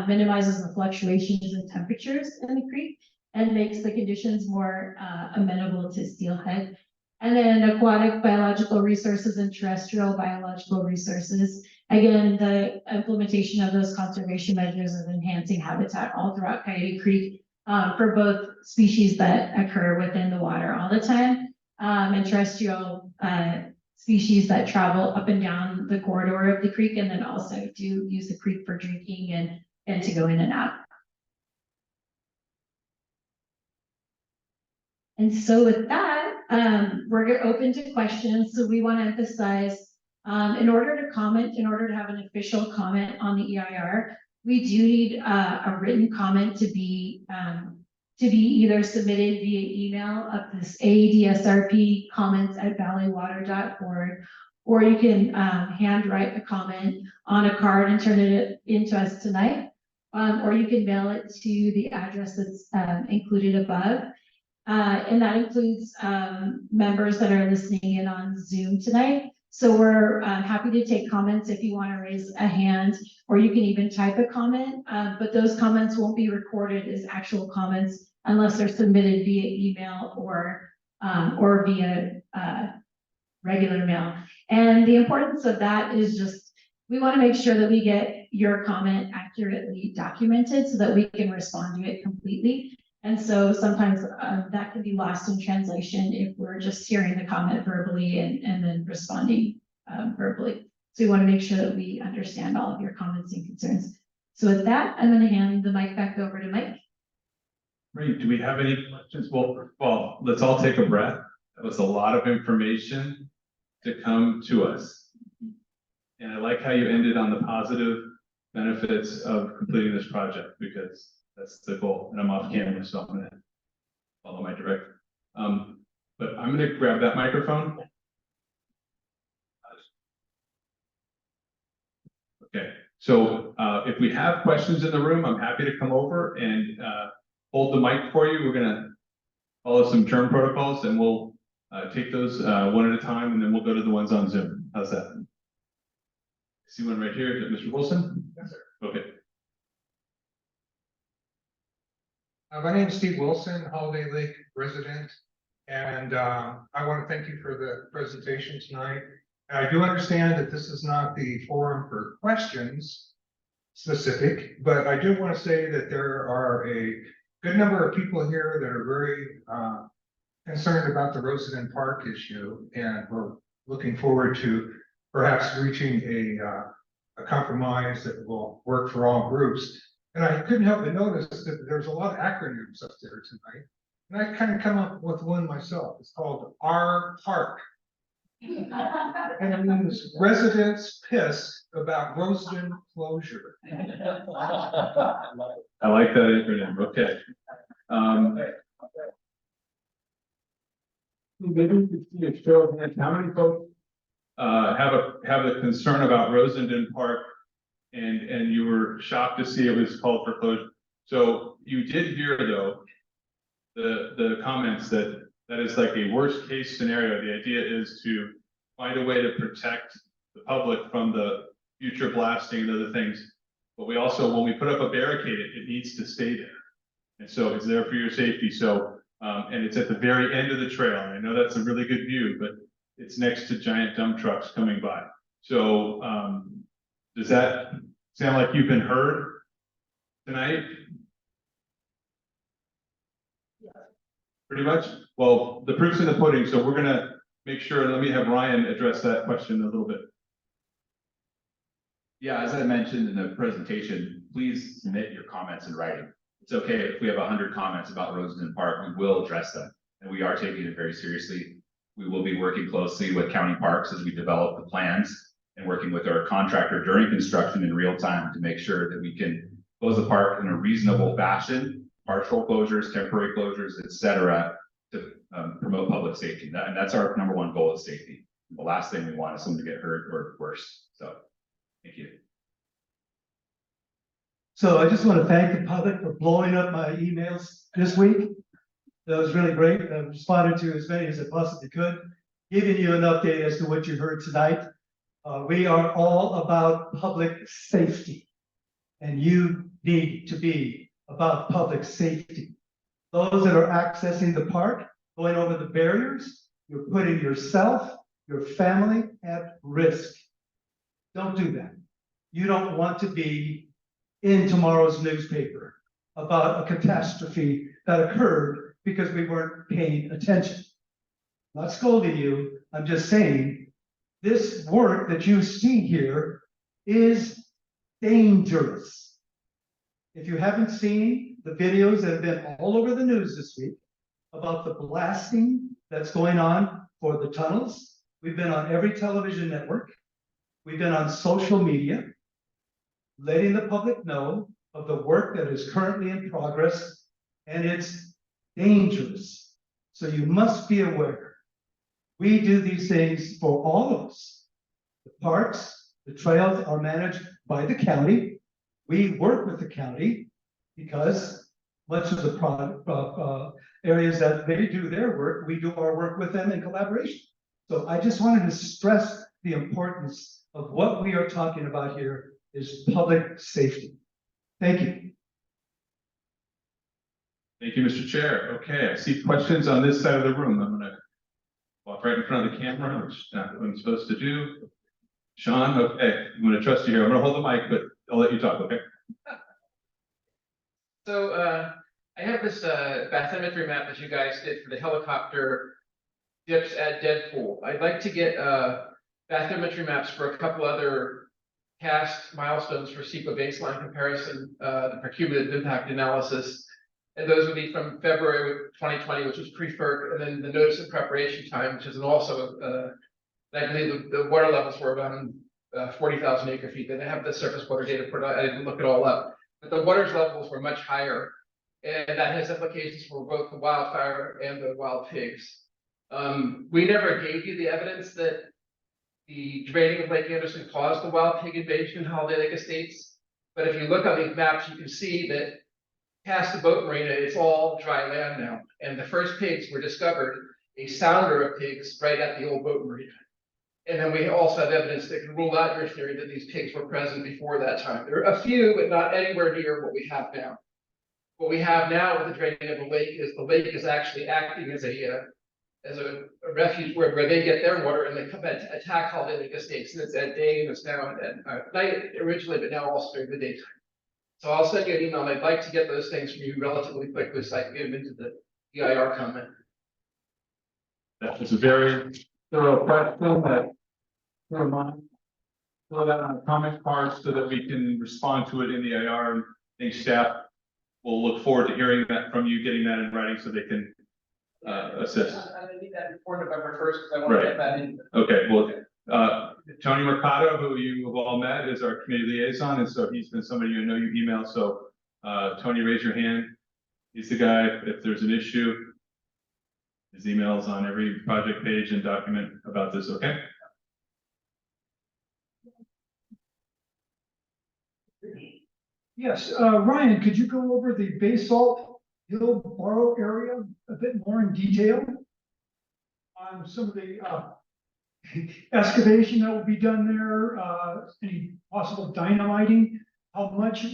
minimizes the fluctuations in temperatures in the creek and makes the conditions more amenable to steelhead. And then aquatic biological resources and terrestrial biological resources. Again, the implementation of those conservation measures is enhancing habitat all throughout Coyote Creek for both species that occur within the water all the time and terrestrial species that travel up and down the corridor of the creek, and then also do use the creek for drinking and to go in and out. And so with that, we're open to questions. So we want to emphasize, in order to have an official comment on the EIR, we do need a written comment to be either submitted via email of this ADSRP comments@valleywater.org, or you can handwrite a comment on a card and turn it into us tonight, or you can mail it to the address that's included above. And that includes members that are listening in on Zoom tonight. So we're happy to take comments if you want to raise a hand, or you can even type a comment, but those comments won't be recorded as actual comments unless they're submitted via email or via regular mail. And the importance of that is just, we want to make sure that we get your comment accurately documented so that we can respond to it completely. And so sometimes that can be lost in translation if we're just hearing the comment verbally and then responding verbally. So we want to make sure that we understand all of your comments and concerns. So with that, I'm going to hand the mic back over to Mike. Great. Do we have any questions? Well, let's all take a breath. That was a lot of information to come to us. And I like how you ended on the positive benefits of completing this project, because that's the goal. And I'm off camera, so I'm going to follow my director. But I'm going to grab that microphone. Okay, so if we have questions in the room, I'm happy to come over and hold the mic for you. We're gonna follow some term protocols and we'll take those one at a time and then we'll go to the ones on Zoom. How's that? See one right here. Is it Mr. Wilson? Yes, sir. Okay. My name is Steve Wilson, Holiday Lake resident, and I want to thank you for the presentation tonight. I do understand that this is not the forum for questions specific, but I do want to say that there are a good number of people here that are very concerned about the Rosedale Park issue, and we're looking forward to perhaps reaching a compromise that will work for all groups. And I couldn't help but notice that there's a lot of acronyms up there tonight. And I kind of come up with one myself. It's called R Park. And it means residents pissed about Rosedale closure. I like that acronym. Okay. Maybe we could see a show of hands. How many folks have a concern about Rosendon Park and you were shocked to see it was called for closure? So you did hear though the comments that is like a worst case scenario. The idea is to find a way to protect the public from the future blasting and other things. But we also, when we put up a barricade, it needs to stay there. And so it's there for your safety. So, and it's at the very end of the trail. And I know that's a really good view, but it's next to giant dump trucks coming by. So, does that sound like you've been heard tonight? Yeah. Pretty much? Well, the proof's in the pudding, so we're gonna make sure, and let me have Ryan address that question a little bit. Yeah, as I mentioned in the presentation, please submit your comments in writing. It's okay if we have 100 comments about Rosedale Park, we will address them. And we are taking it very seriously. We will be working closely with county parks as we develop the plans and working with our contractor during construction in real time to make sure that we can close the park in a reasonable fashion, partial closures, temporary closures, et cetera, to promote public safety. And that's our number one goal is safety. The last thing we want is someone to get hurt or worse. So, thank you. So I just want to thank the public for blowing up my emails this week. That was really great. I responded to as many as I possibly could, giving you an update as to what you heard tonight. We are all about public safety, and you need to be about public safety. Those that are accessing the park, going over the barriers, you're putting yourself, your family at risk. Don't do that. You don't want to be in tomorrow's newspaper about a catastrophe that occurred because we weren't paying attention. I'm not scolding you, I'm just saying this work that you see here is dangerous. If you haven't seen the videos that have been all over the news this week about the blasting that's going on for the tunnels, we've been on every television network, we've been on social media, letting the public know of the work that is currently in progress, and it's dangerous. So you must be aware. We do these things for all of us. The parks, the trails are managed by the county. We work with the county because much of the areas that they do their work, we do our work with them in collaboration. So I just wanted to stress the importance of what we are talking about here is public safety. Thank you. Thank you, Mr. Chair. Okay, I see questions on this side of the room. I'm gonna walk right in front of the camera, which is not what I'm supposed to do. Sean, okay, I'm gonna trust you here. I'm gonna hold the mic, but I'll let you talk, okay? So I have this bathymetry map that you guys did for the helicopter dips at Deadpool. I'd like to get bathymetry maps for a couple other past milestones for CEQA baseline comparison, the cumulative impact analysis. And those would be from February 2020, which was pre-FERC, and then the notice of preparation time, which is also, I believe the water levels were around 40,000 acre feet. Then I have the surface water data for I didn't look it all up, but the water levels were much higher. And that has implications for both the wildfire and the wild pigs. We never gave you the evidence that the draining of Lake Anderson caused the wild pig invasion in Holiday Lake Estates. But if you look on these maps, you can see that past the boat marina, it's all dry land now. And the first pigs were discovered, a sounder of pigs right at the old boat marina. And then we also have evidence that can rule out your theory that these pigs were present before that time. There are a few, but not anywhere near what we have now. What we have now with the draining of the lake is actually acting as a refuge where they get their water and they come and attack Holiday Lake Estates. And it's at day and it's now at night originally, but now also during the daytime. So I'll send you an email. I'd like to get those things from you relatively quickly so I can get them into the EIR comment. That was a very thorough question that. Never mind. Fill that on a comment card so that we can respond to it in the EIR, and I think staff will look forward to hearing that from you, getting that in writing so they can assist. I'm gonna need that before November 1st because I want to get that in. Okay, well, Tony Mercado, who you have all met, is our committee liaison, and so he's been somebody you know you emailed. So Tony, raise your hand. He's the guy. If there's an issue, his email is on every project page and document about this. Okay. Yes, Ryan, could you go over the basalt hill borrow area a bit more in detail? On some of the excavation that will be done there, any possible dynamiting, how much earth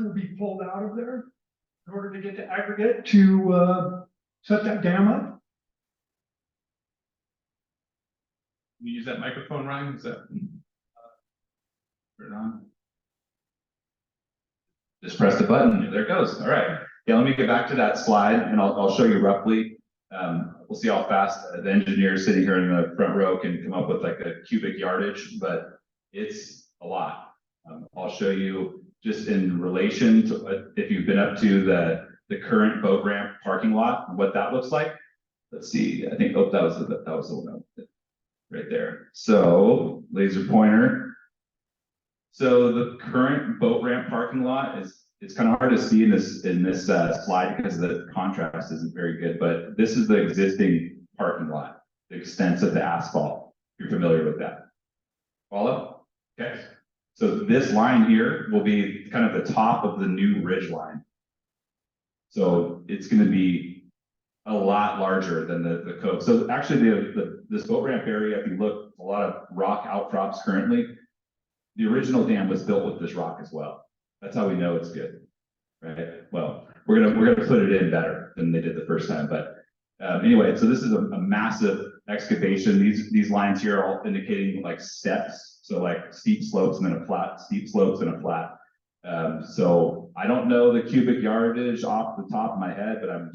will be pulled out of there in order to get the aggregate to set that dam up? Can you use that microphone, Ryan? Is that turn it on? Just press the button, there it goes. All right. Yeah, let me get back to that slide and I'll show you roughly. We'll see how fast the engineer sitting here in the front row can come up with like a cubic yardage, but it's a lot. I'll show you just in relation to if you've been up to the current boat ramp parking lot, what that looks like. Let's see, I think, oh, that was the one right there. So laser pointer. So the current boat ramp parking lot it's kind of hard to see in this slide because the contrast isn't very good, but this is the existing parking lot, the extent of the asphalt. You're familiar with that. Follow? Okay. So this line here will be kind of the top of the new ridge line. So it's going to be a lot larger than the cove. So actually this boat ramp area, if you look, a lot of rock outcrops currently. The original dam was built with this rock as well. That's how we know it's good, right? Well, we're gonna put it in better than they did the first time. But anyway, so this is a massive excavation. These lines here are all indicating like steps, so like steep slopes and then a flat, steep slopes and a flat. So I don't know the cubic yardage off the top of my head, but I'm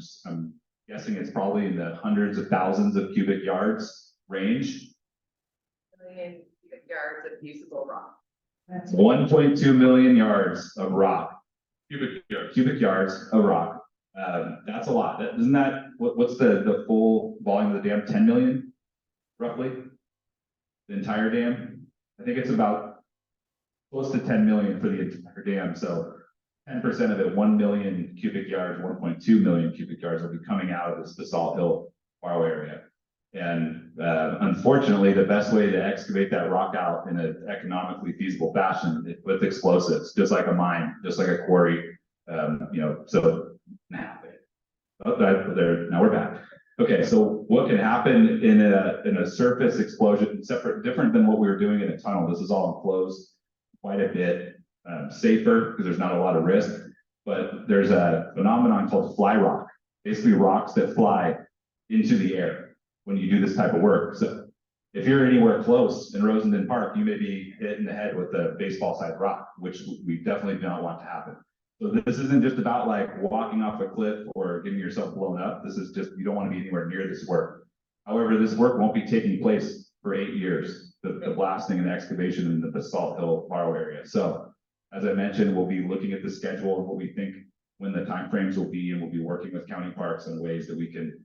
guessing it's probably in the hundreds of thousands of cubic yards range. Million cubic yards of usable rock. 1.2 million yards of rock, cubic yards of rock. That's a lot. Isn't that what's the full volume of the dam? 10 million, roughly. The entire dam. I think it's about close to 10 million for the entire dam. So 10% of it, 1 million cubic yards, 1.2 million cubic yards will be coming out of this basalt hill borrow area. And unfortunately, the best way to excavate that rock out in an economically feasible fashion is with explosives, just like a mine, just like a quarry. So now we're back. Okay, so what can happen in a surface explosion, different than what we were doing in a tunnel? This is all enclosed, quite a bit safer because there's not a lot of risk. But there's a phenomenon called fly rock, basically rocks that fly into the air when you do this type of work. So if you're anywhere close in Rosendin Park, you may be hit in the head with a baseball-sized rock, which we definitely do not want to happen. So this isn't just about like walking off a cliff or getting yourself blown up. This is just, you don't want to be anywhere near this work. However, this work won't be taking place for 8 years, the blasting and excavation in the basalt hill borrow area. So as I mentioned, we'll be looking at the schedule and what we think when the timeframes will be, and we'll be working with county parks on ways that we can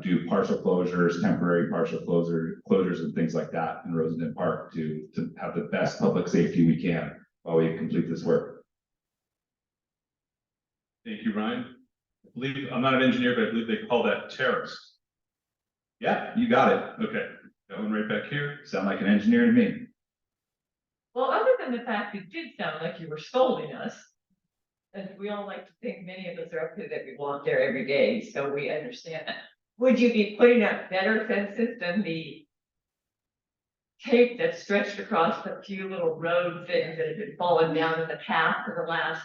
do partial closures, temporary partial closures and things like that in Rosendin Park to have the best public safety we can while we complete this work. Thank you, Ryan. I believe, I'm not an engineer, but I believe they call that terrace. Yeah, you got it. Okay. Got one right back here. Sound like an engineer to me. Well, other than the fact it did sound like you were scolding us. And we all like to think many of us are up here that we walk there every day, so we understand that. Would you be putting up better fences than the tape that stretched across the few little road things that have been falling down in the path for the last?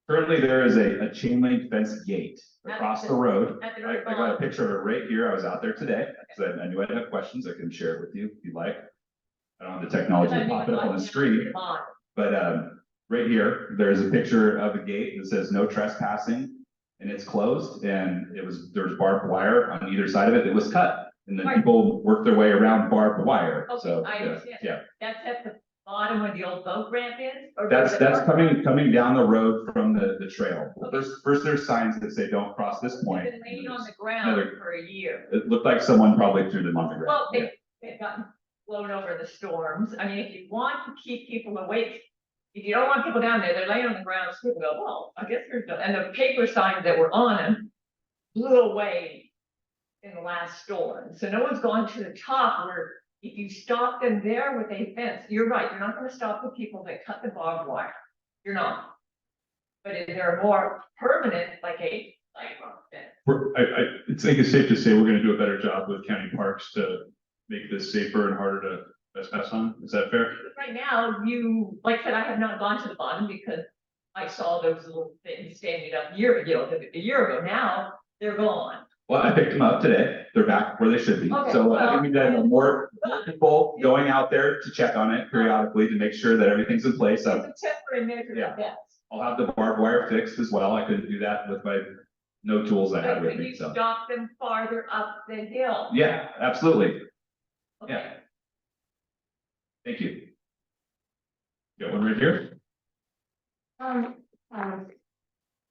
Currently, there is a chain link fence gate across the road. At the I very got a bottom? picture of it right here. I was out there today, because I knew I'd have questions. I can share it with you if you'd like. I don't have the technology to pop it up on the screen, but right here, there's a picture of a gate that says no trespassing, and it's closed, and there's barbed wire on either side of it that was cut, and then Right. people worked their way around barbed wire, Okay, so. I yeah, understand. Yeah, That's at the bottom where the old boat ramp is? Or that's does it- coming down the road from the trail. First there's signs that say don't cross this point. It's been laying on the ground Another- for a year. It looked like someone probably threw them on the ground. Well, Yeah. they've gotten blown over the storms. I mean, if you want to keep people awake, if you don't want people down there, they're laying on the ground, so people go, well, I guess there's, and the paper signs that were on them blew away in the last storm. So no one's gone to the top where if you stop them there with a fence, you're right, you're not gonna stop the people that cut the barbed wire. You're not. But if they're more permanent, like a fence. I think it's safe to say we're gonna do a better job with county parks to make this safer and harder to trespass on. Is that fair? Right now, like I said, I have not gone to the bottom because I saw those little things standing up a year ago. Now they're gone. Well, I picked them up today. They're back where they should be. Okay, So I well- think we need to have more people going out there to check on it periodically to make sure that everything's in place. It's a temporary measure Yeah. at best. I'll have the barbed wire fixed as well. I couldn't do that with my no tools I had But with could me, you so. stop them farther up the hill? Yeah, absolutely. Okay. Yeah. Thank you. Got one right here.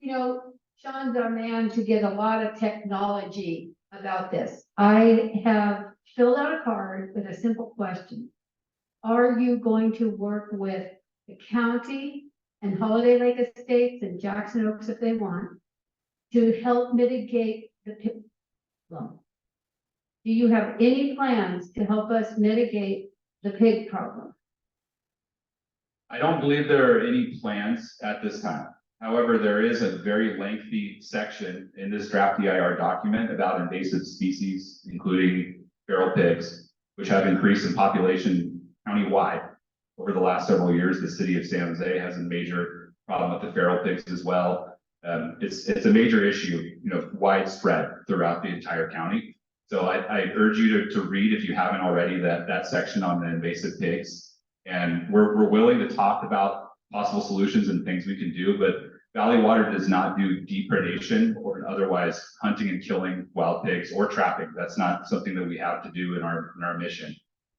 You know, Sean's our man to get a lot of technology about this. I have filled out a card with a simple question. Are you going to work with the county and Holiday Lake Estates and Jackson Oaks if they want to help mitigate the pit problem? Do you have any plans to help us mitigate the pig problem? I don't believe there are any plans at this time. However, there is a very lengthy section in this draft EIR document about invasive species, including feral pigs, which have increased in population countywide. Over the last several years, the city of San Jose has a major problem with the feral pigs as well. It's a major issue, widespread throughout the entire county. So I urge you to read, if you haven't already, that section on the invasive pigs. And we're willing to talk about possible solutions and things we can do, but Valley Water does not do depredation or otherwise hunting and killing wild pigs or trapping. That's not something that we have to do in our mission.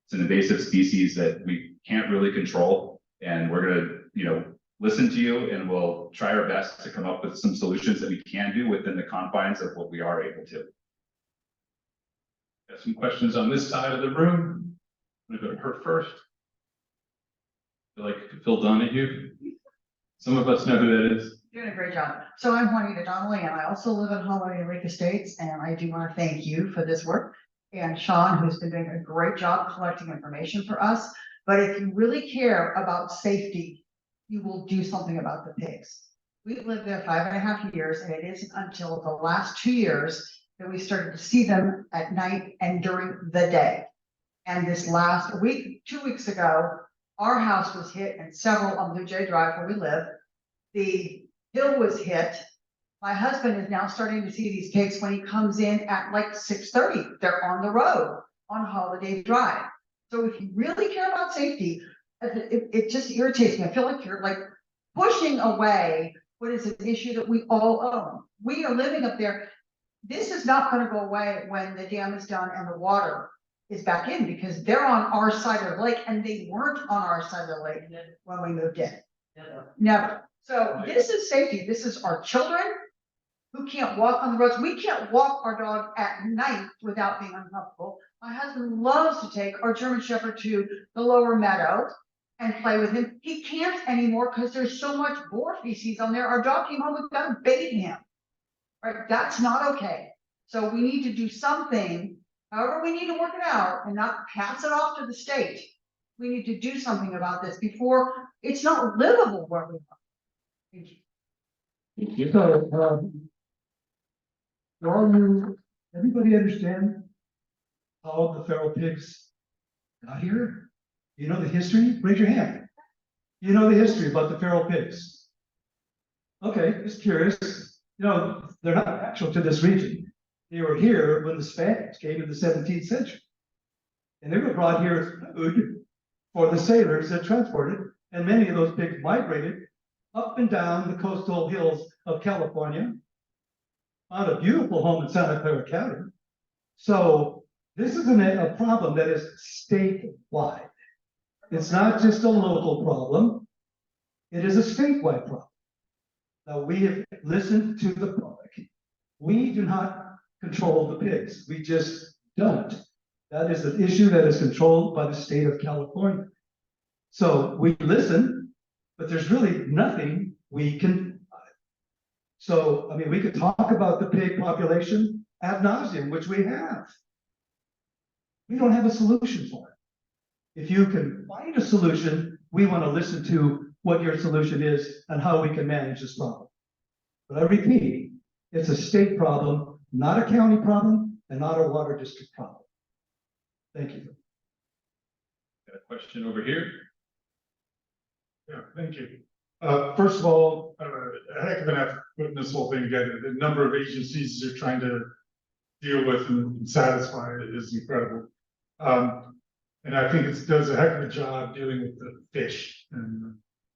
It's an invasive species that we can't really control, and we're gonna, listen to you, and we'll try our best to come up with some solutions that we can do within the confines of what we are able to. Got some questions on this side of the room. I'm gonna go to her first. Like Phil Donahue. Some of us know who that is. Doing a great job. So I'm Juanita Donnelly, and I also live in Holiday Lake Estates, and I do want to thank you for this work. And Sean, who's been doing a great job collecting information for us. But if you really care about safety, you will do something about the pigs. We've lived there 5.5 years, and it isn't until the last 2 years that we started to see them at night and during the day. And this last week, 2 weeks ago, our house was hit, and several on Blue Jay Drive where we live. The hill was hit. My husband is now starting to see these pigs when he comes in at like 6:30. They're on the road on Holiday Drive. So if you really care about safety, it just irritates me. I feel like you're like pushing away what is an issue that we all own. We are living up there. This is not going to go away when the dam is done and the water is back in, because they're on our side of the lake, and they weren't on our side of the lake when we moved in. Never. So this is safety. This is our children who can't walk on the roads. We can't walk our dog at night without being uncomfortable. My husband loves to take our German Shepherd to the lower meadow and play with him. He can't anymore because there's so much boar feces on there. Our dog came home, we've got to bathe him. Right? That's not okay. So we need to do something However, we need to work it out and not pass it off to the state. We need to do something about this before it's not livable where we are. Thank you. So, everybody understand how the feral pigs got here? You know the history? Raise your hand. You know the history about the feral pigs? Okay, just curious. You know, they're not actual to this region. They were here when the Spaniards came in the 17th century. And they were brought here as food for the sailors that transported, and many of those pigs migrated up and down the coastal hills of California, found a beautiful home in Santa Clara County. So this is a problem that is statewide. It's not just a local problem. It is a statewide problem. Now, we have listened to the public. We do not control the pigs. We just don't. That is an issue that is controlled by the state of California. So we listen, but there's really nothing we can. So, I mean, we could talk about the pig population ad nauseum, which we have. We don't have a solution for it. If you can find a solution, we want to listen to what your solution is and how we can manage this problem. But I repeat, it's a state problem, not a county problem, and not a water district problem. Thank you. Got a question over here? Yeah, thank you. First of all, a heck of an effort putting this whole thing together. The number of agencies you're trying to deal with and satisfy is incredible. And I think it does a heck of a job dealing with the fish and the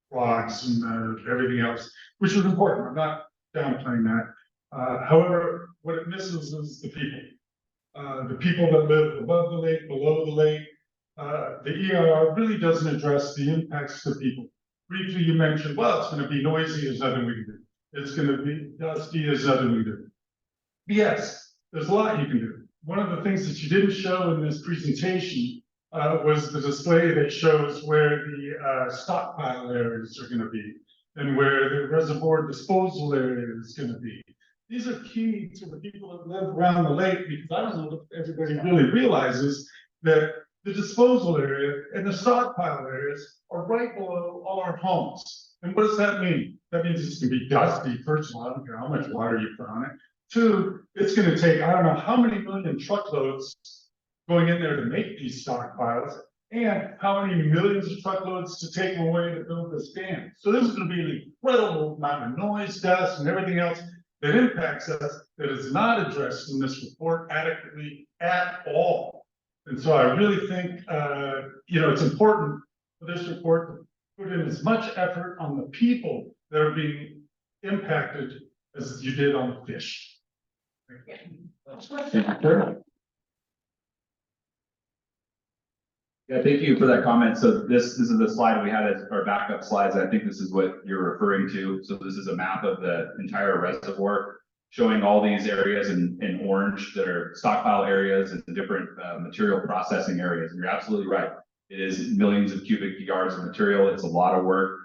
frogs and everything else, which is important. I'm not downplaying that. However, what it misses is the people that live above the lake, below the lake. The EIR really doesn't address the impacts to people. Briefly, you mentioned, well, it's going to be noisy, there's nothing we can do. It's going to be dusty, there's nothing we can do. Yes, there's a lot you can do. One of the things that you didn't show in this presentation was the display that shows where the stockpile areas are going to be and where the reservoir disposal area is going to be. These are key to the people that live around the lake, because I don't know if everybody really realizes that the disposal area and the stockpile areas are right below all our homes. And what does that mean? That means it's going to be dusty. First of all, I don't care how much water you put on it. Two, it's going to take, I don't know how many million truckloads going in there to make these stockpiles, and how many millions of truckloads to take away to build this dam. So this is going to be an incredible amount of noise, dust, and everything else that impacts us, that is not addressed in this report adequately at all. And so I really think, it's important for this report to put in as much effort on the people that are being impacted as you did on the fish. Yeah, thank you for that comment. So this is the slide we had as our backup slides. I think this is what you're referring to. So this is a map of the entire reservoir, showing all these areas in orange that are stockpile areas and different material processing areas. And you're absolutely right. It is millions of cubic yards of material. It's a lot of work.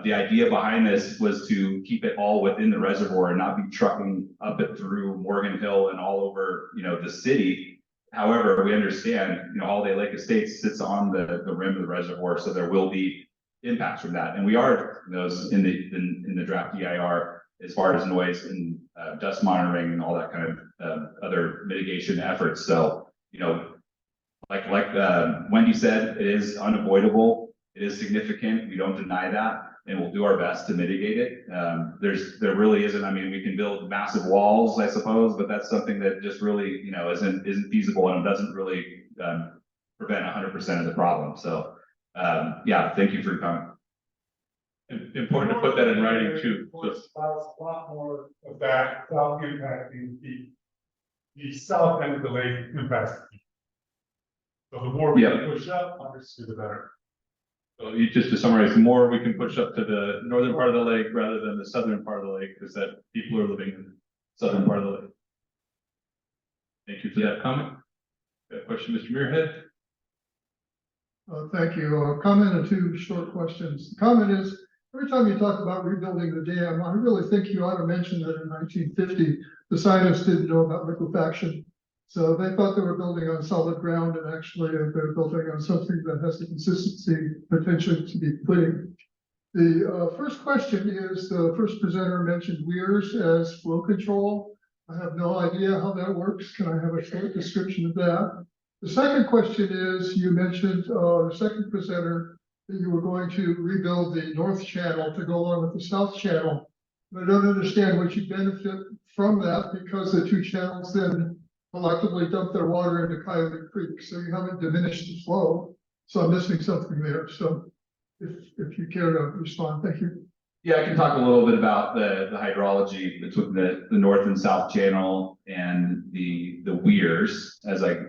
The idea behind this was to keep it all within the reservoir and not be trucking up it through Morgan Hill and all over, the city. However, we understand, Holiday Lake Estates sits on the rim of the reservoir, so there will be impacts from that. And we are those in the draft EIR as far as noise and dust monitoring and all that kind of other mitigation efforts. So, like Wendy said, it is unavoidable. It is significant. We don't deny that, and we'll do our best to mitigate it. There really isn't. I mean, we can build massive walls, I suppose, but that's something that just really, isn't feasible, and it doesn't really prevent 100% of the problem. So, yeah, thank you for your comment. Important to put that in writing too. Allows a lot more of that without impacting the south end of the lake impacts. So the more we can push up, obviously the better. So just to summarize, the more we can push up to the northern part of the lake rather than the southern part of the lake, because that people are living in the southern part of the lake. Thank you for that comment. Got a question, Mr. Muirhead? Thank you. A comment and two short questions. The comment is, every time you talk about rebuilding the dam, I really think you ought to mention that in 1950, the scientists didn't know about liquefaction. So they thought they were building on solid ground, and actually they're building on something that has the consistency potentially to be footing. The first question is, the first presenter mentioned weirs as flow control. I have no idea how that works. Can I have a short description of that? The second question is, you mentioned, the second presenter, that you were going to rebuild the north channel to go along with the south channel. But I don't understand what you benefit from that, because the two channels then collectively dump their water into Coyote Creek, so you haven't diminished the flow. So I'm missing something there, so if you care to respond, thank you. Yeah, I can talk a little bit about the hydrology between the north and south channel and the weirs as I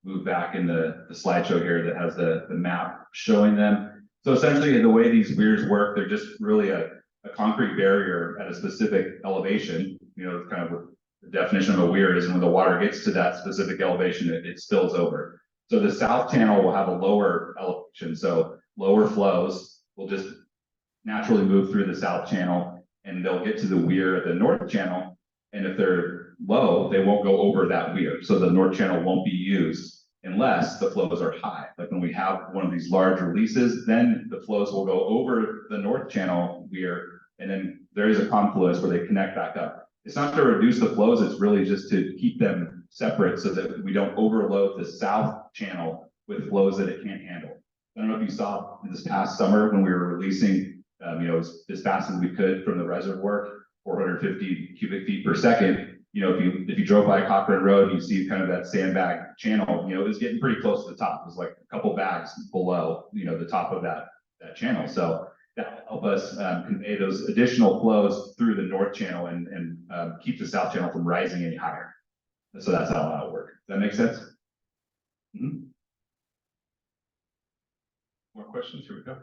move back in the slideshow here that has the map showing them. So essentially the way these weirs work, they're just really a concrete barrier at a specific elevation. You know, kind of what the definition of a weir is, and when the water gets to that specific elevation, it spills over. So the south channel will have a lower elevation, so lower flows will just naturally move through the south channel, and they'll get to the weir at the north channel. And if they're low, they won't go over that weir. So the north channel won't be used unless the flows are high. Like when we have one of these large releases, then the flows will go over the north channel weir, and then there is a confluence where they connect back up. It's not to reduce the flows, it's really just to keep them separate so that we don't overload the south channel with flows that it can't handle. I don't know if you saw this past summer when we were releasing, as fast as we could from the reservoir, 450 cubic feet per second. You know, if you drove by Cochrane Road, you see kind of that sandbag channel. You know, it was getting pretty close to the top. It was like a couple bags below, the top of that channel. So that will help us convey those additional flows through the north channel and keep the south channel from rising any higher. So that's how that'll work. Does that make sense? Mm-hmm. More questions? Here we go.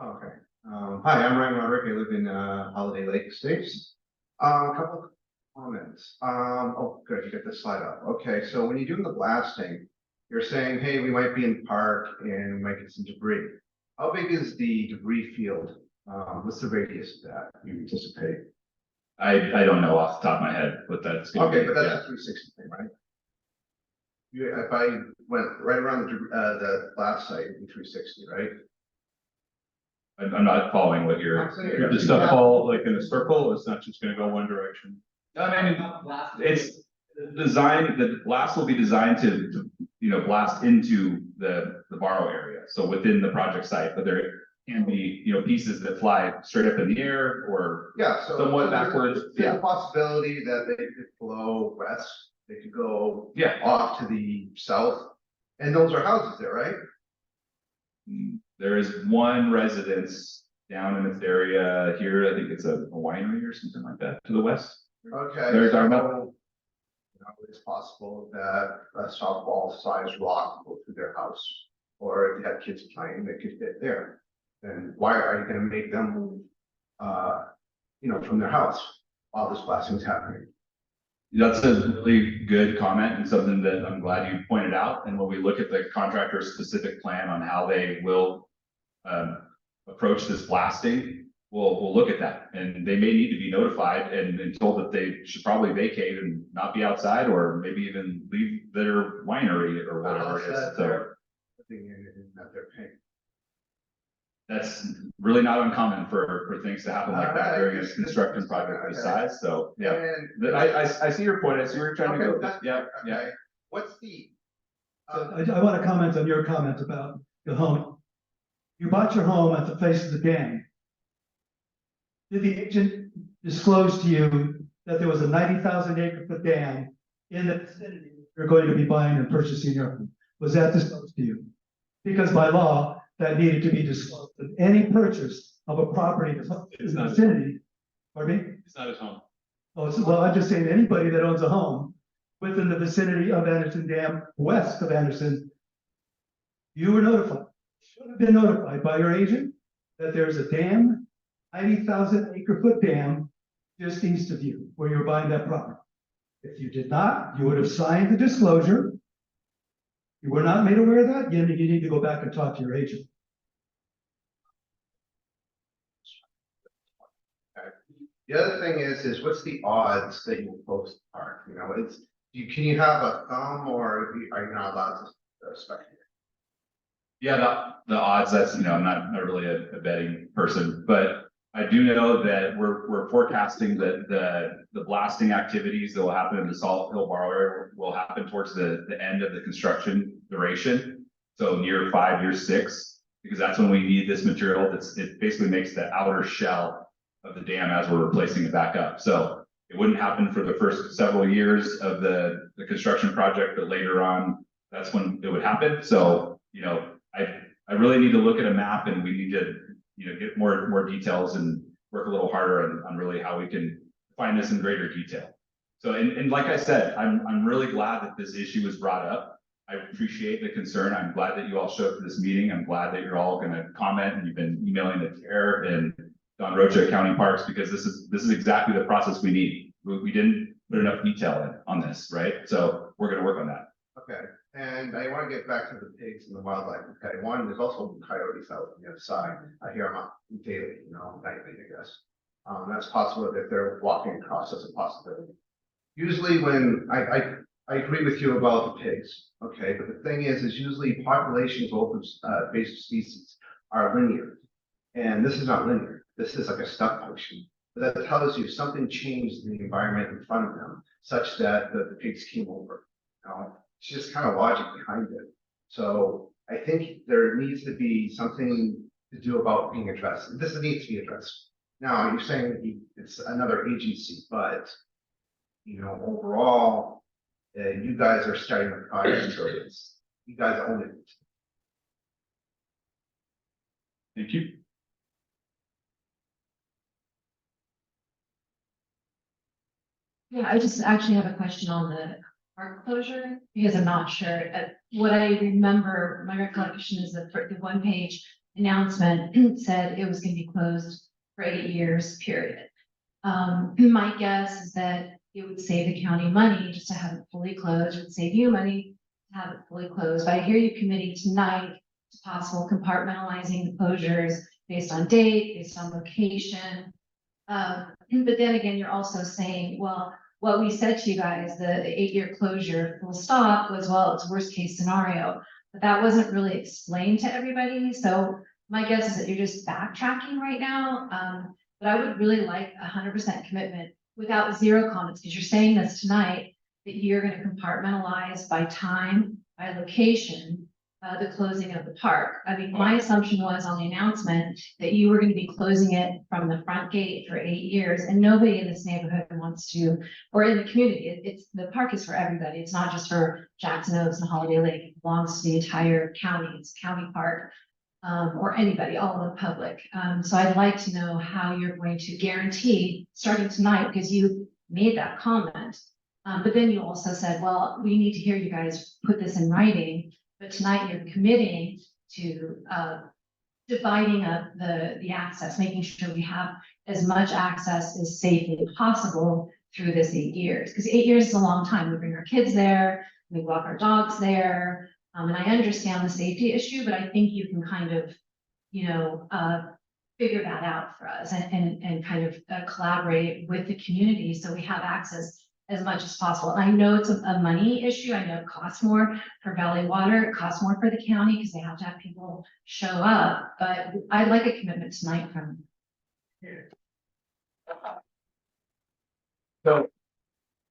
Okay. Hi, I'm Ryan Roderick. I live in Holiday Lake Estates. A couple of comments. Oh, good, you get this slide up. Okay, so when you're doing the blasting, you're saying, hey, we might be in the park and we might get some debris. How big is the debris field? What's the radius of that you anticipate? I don't know off the top of my head what that's going to be. Okay, but that's a 360 thing, right? If I went right around the blast site, it'd be 360, right? I'm not following what you're. The stuff fall like in a circle, it's not just gonna go one direction. I mean, it's designed, the blast will be designed to blast into the borrow area. So within the project site, but there can be, pieces that fly straight up in the air or somewhat backwards. There's a possibility that they could flow west, they could go off to the south. And those are houses there, right? There is one residence down in this area here. I think it's a winery or something like that to the west. Okay. They're talking about. It's possible that a softball sized rock will go through their house. Or if you have kids playing, they could fit there. Then why are you gonna make them move, from their house while this blasting is happening? That's a really good comment and something that I'm glad you pointed out. And when we look at the contractor's specific plan on how they will approach this blasting, we'll look at that. And they may need to be notified and told that they should probably vacate and not be outside, or maybe even leave their winery or whatever it is. So That they're paying. That's really not uncommon for things to happen like that during a construction project of this size. So yeah, I see your point. I see where you're trying to go with this. Yeah, yeah. What's the? I want to comment on your comment about the home. You bought your home at the face of the dam. Did the agent disclose to you that there was a 90,000 acre foot dam in the vicinity you're going to be buying and purchasing your home? Was that disclosed to you? Because by law, that needed to be disclosed. Any purchase of a property in the vicinity, pardon me? It's not his home. Oh, well, I'm just saying anybody that owns a home within the vicinity of Anderson Dam, west of Anderson, you were notified, should have been notified by your agent that there's a dam, 90,000 acre foot dam just east of you where you're buying that property. If you did not, you would have signed the disclosure. You were not made aware of that, you need to go back and talk to your agent. The other thing is what's the odds that you will close the park? You know, can you have a thumb or are you not allowed to speculate? Yeah, the odds, that's, I'm not really a betting person, but I do know that we're forecasting that the blasting activities that will happen in the Salt Hill Bar area will happen towards the end of the construction duration. So year 5, year 6, because that's when we need this material. It basically makes the outer shell of the dam as we're replacing it back up. So it wouldn't happen for the first several years of the construction project, but later on, that's when it would happen. So, I really need to look at a map, and we need to, get more details and work a little harder on really how we can find this in greater detail. So, and like I said, I'm really glad that this issue was brought up. I appreciate the concern. I'm glad that you all showed up for this meeting. I'm glad that you're all going to comment, and you've been emailing the chair and Don Rocha County Parks, because this is exactly the process we need. We didn't put enough detail on this, right? So we're going to work on that. Okay, and I want to get back to the pigs and the wildlife. Okay, one, there's also coyotes out on the other side. I hear them daily, nightly, I guess. That's possible if they're walking across, as a possibility. Usually when I agree with you about the pigs, okay, but the thing is usually populations of open invasive species are linear. And this is not linear. This is like a step function. But that tells you something changed in the environment in front of them, such that the pigs came over. It's just kind of logic behind it. So I think there needs to be something to do about being addressed. This needs to be addressed. Now, you're saying it's another agency, but overall, you guys are starting the project, so you guys own it. Thank you. Yeah, I just actually have a question on the park closure, because I'm not sure. What I remember, my recollection is that the 1-page announcement said it was going to be closed for 8 years, period. My guess is that it would save the county money just to have it fully closed. It would save you money to have it fully closed. But I hear you committing tonight to possible compartmentalizing the closures based on date, based on location. But then again, you're also saying, well, what we said to you guys, the 8-year closure full stop was, well, it's worst case scenario, but that wasn't really explained to everybody. So my guess is that you're just backtracking right now. But I would really like 100% commitment without 0 comments, because you're saying this tonight, that you're going to compartmentalize by time, by location, the closing of the park. I mean, my assumption was on the announcement that you were going to be closing it from the front gate for 8 years, and nobody in this neighborhood wants to, or in the community, the park is for everybody. It's not just for Jackson Oaks and Holiday Lake. It belongs to the entire county. It's county park, or anybody, all of the public. So I'd like to know how you're going to guarantee, starting tonight, because you made that comment, but then you also said, well, we need to hear you guys put this in writing. But tonight you're committing to dividing up the access, making sure we have as much access as safely possible through this 8 years. Because 8 years is a long time. We bring our kids there, we walk our dogs there. And I understand the safety issue, but I think you can kind of, figure that out for us and kind of collaborate with the community so we have access as much as possible. And I know it's a money issue. I know it costs more for Valley Water. It costs more for the county because they have to have people show up. But I'd like a commitment tonight from you. So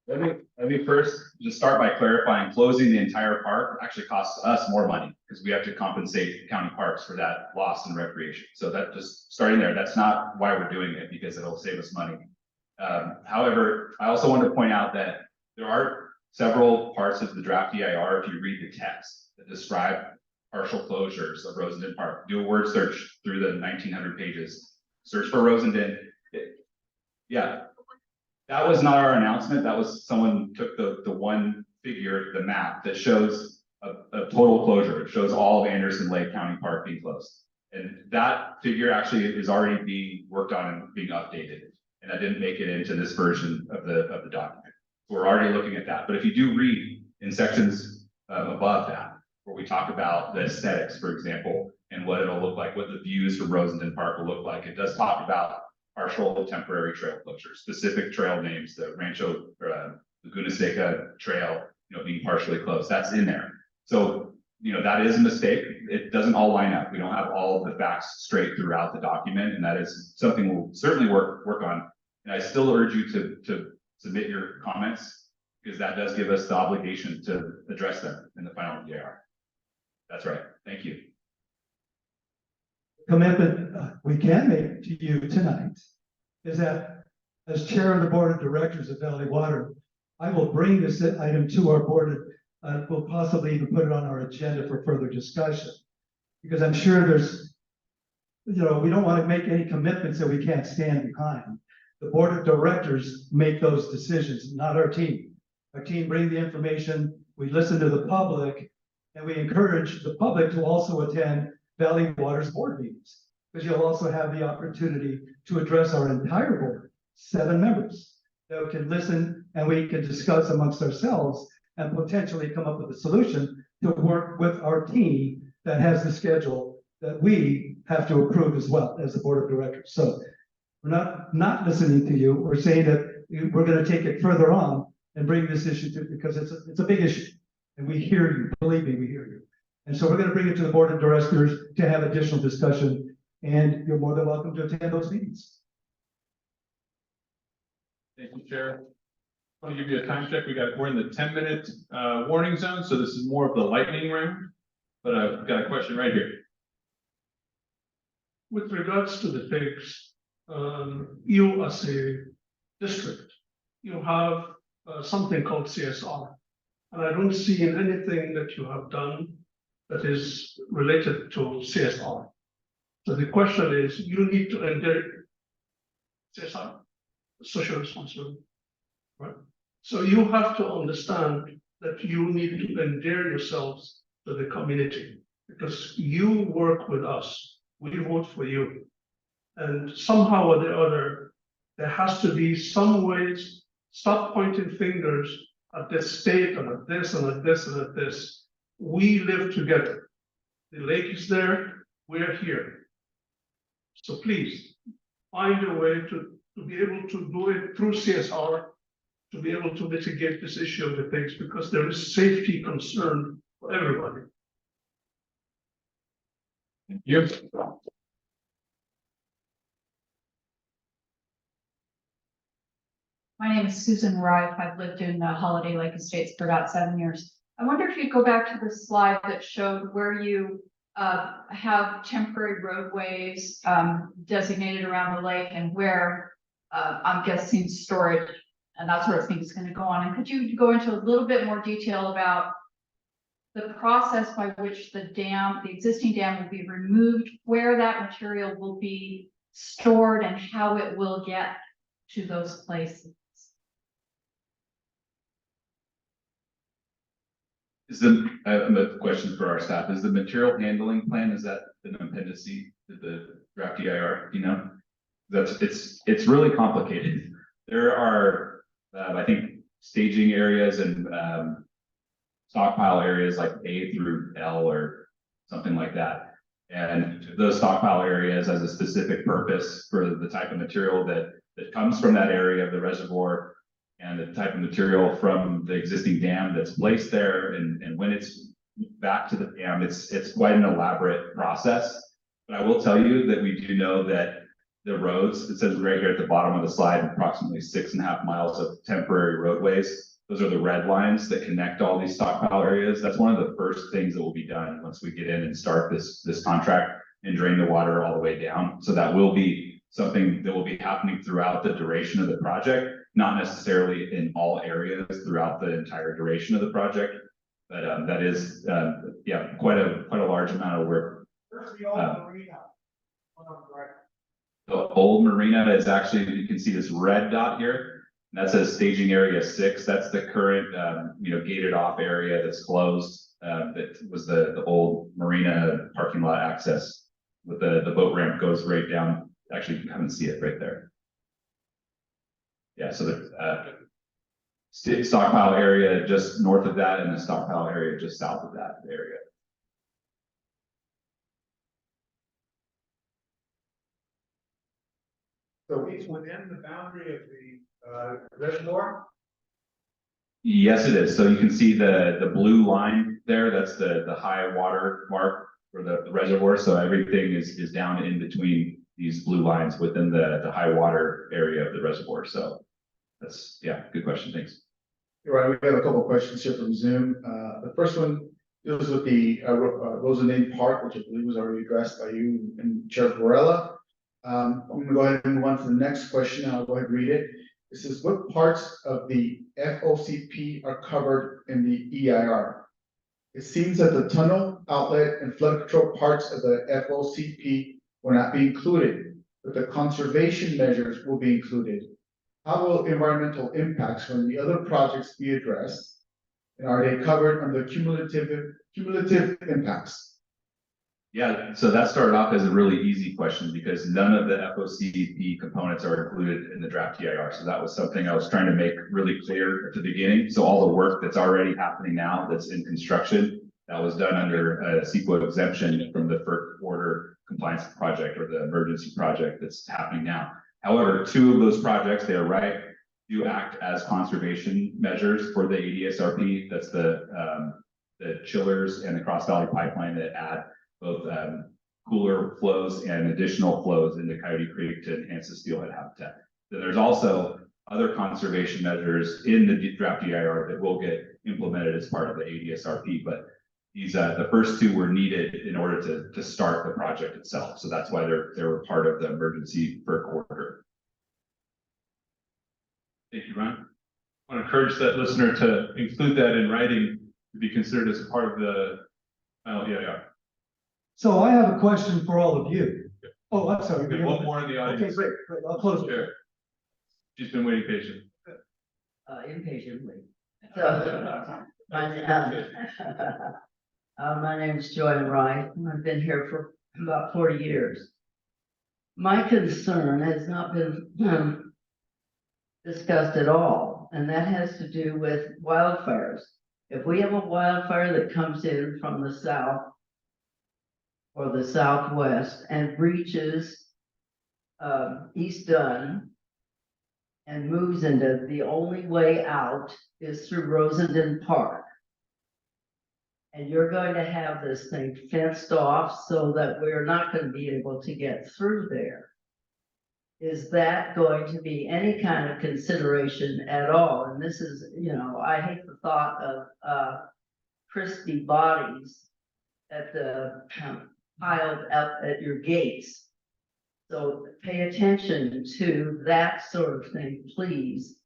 let me first just start by clarifying, closing the entire park actually costs us more money because we have to compensate county parks for that loss in recreation. So that just starting there, that's not why we're doing it, because it'll save us money. However, I also want to point out that there are several parts of the draft EIR, if you read the text, that describe partial closures of Rosendin Park. Do a word search through the 1900 pages. Search for Rosendin. Yeah, that was not our announcement. That was someone took the one figure, the map that shows a total closure. It shows all of Anderson Lake County Park being closed. And that figure actually is already being worked on and being updated. And I didn't make it into this version of the document. So we're already looking at that. But if you do read in sections above that, where we talk about the aesthetics, for example, and what it'll look like, what the views from Rosendin Park will look like, it does talk about partial temporary trail closure, specific trail names, the Rancho, Laguna Seca Trail, being partially closed, that's in there. So, that is a mistake. It doesn't all line up. We don't have all of the facts straight throughout the document, and that is something we'll certainly work on. And I still urge you to submit your comments, because that does give us the obligation to address them in the final EIR. That's right. Thank you. Commitment we can make to you tonight is that as chair of the board of directors of Valley Water, I will bring this item to our board. We'll possibly even put it on our agenda for further discussion. Because I'm sure there's, we don't want to make any commitments that we can't stand behind. The board of directors make those decisions, not our team. Our team bring the information, we listen to the public, and we encourage the public to also attend Valley Water's board meetings. Because you'll also have the opportunity to address our entire board, 7 members, that can listen and we can discuss amongst ourselves and potentially come up with a solution to work with our team that has the schedule that we have to approve as well as the board of directors. So we're not listening to you. We're saying that we're going to take it further on and bring this issue to, because it's a big issue. And we hear you, believe me, we hear you. And so we're going to bring it to the board of directors to have additional discussion, and you're more than welcome to attend those meetings. Thank you, Chair. I want to give you a time check. We're in the 10-minute warning zone, so this is more of the lightning round. But I've got a question right here. With regards to the pigs, you as a district, you have something called CSR. And I don't see in anything that you have done that is related to CSR. So the question is, you need to endure CSR, social responsibility, right? So you have to understand that you need to endear yourselves to the community, because you work with us, we vote for you. And somehow or the other, there has to be some ways, stop pointing fingers at this state and at this and at this and at this. We live together. The lake is there, we're here. So please, find a way to be able to do it through CSR, to be able to mitigate this issue of the pigs, because there is safety concern for everybody. Thank you. My name is Susan Rife. I've lived in Holiday Lake Estates for about 7 years. I wonder if you'd go back to the slide that showed where you have temporary roadways designated around the lake, and where I'm guessing storage and that sort of thing is going to go on. And could you go into a little bit more detail about the process by which the existing dam will be removed, where that material will be stored, and how it will get to those places? I have a question for our staff. Is the material handling plan, is that an appendice to the draft EIR? It's really complicated. There are, I think, staging areas and stockpile areas like A through L or something like that. And those stockpile areas has a specific purpose for the type of material that comes from that area of the reservoir, and the type of material from the existing dam that's placed there, and when it's back to the dam, it's quite an elaborate process. But I will tell you that we do know that the roads, it says right here at the bottom of the slide, approximately 6.5 miles of temporary roadways. Those are the red lines that connect all these stockpile areas. That's one of the first things that will be done once we get in and start this contract and drain the water all the way down. So that will be something that will be happening throughout the duration of the project, not necessarily in all areas throughout the entire duration of the project. But that is, quite a large amount of work. The old marina is actually, you can see this red dot here. And that says staging area 6. That's the current, gated off area that's closed. That was the old marina parking lot access with the boat ramp goes right down. Actually, you can come and see it right there. Yeah, so the stockpile area just north of that, and the stockpile area just south of that area. So it's within the boundary of the reservoir? Yes, it is. So you can see the blue line there, that's the high water mark for the reservoir. So everything is down in between these blue lines within the high water area of the reservoir. So that's, yeah, good question. Thanks. You're right, we have a couple of questions here from Zoom. The first one deals with the Rosendale Park, which I believe was already addressed by you and Chair Varela. I'm gonna go ahead and move on to the next question. I'll go ahead and read it. This is what parts of the FOCP are covered in the EIR? It seems that the tunnel, outlet, and flood control parts of the FOCP will not be included, but the conservation measures will be included. How will environmental impacts from the other projects be addressed? And are they covered under cumulative impacts? Yeah, so that started off as a really easy question because none of the FOCP components are included in the draft EIR. So that was something I was trying to make really clear at the beginning. So all the work that's already happening now that's in construction, that was done under a CEQA exemption from the FERC order compliance project or the emergency project that's happening now. However, two of those projects, they are right, do act as conservation measures for the ADSRP. That's the chillers and the Cross Valley pipeline that add both cooler flows and additional flows into Coyote Creek to enhance the steelhead habitat. Then there's also other conservation measures in the draft EIR that will get implemented as part of the ADSRP, but these the first two were needed in order to start the project itself. So that's why they were part of the emergency FERC order. Thank you, Ron. I want to encourage that listener to include that in writing to be considered as part of the final EIR. So I have a question for all of you. Oh, I'm sorry. We have one more in the Okay, audience. great. I'll close it. Sure. She's been waiting patiently. Impatiently. So, my name is Joy Wright, and I've been here for about 40 years. My concern has not been discussed at all, and that has to do with wildfires. If we have a wildfire that comes in from the south or the southwest and reaches East Dunn and moves into the only way out is through Rosendale Park. And you're going to have this thing fenced off so that we're not going to be able to get through there. Is that going to be any kind of consideration at all? And this is, you know, I hate the thought of crispy bodies at the piled up at your gates. So pay attention to that sort of thing, please,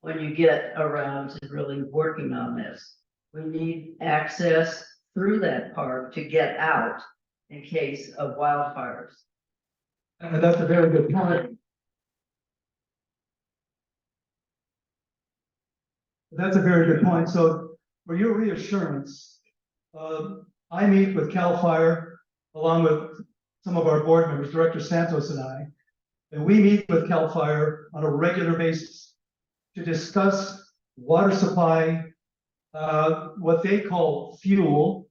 when you get around to really working on this. We need access through that park to get out in case of wildfires. And that's a very good point. That's a very good point. So for your reassurance, I meet with CAL FIRE along with some of our board members, Director Santos and we meet with CAL FIRE on a regular basis to discuss water supply, what they call fuel,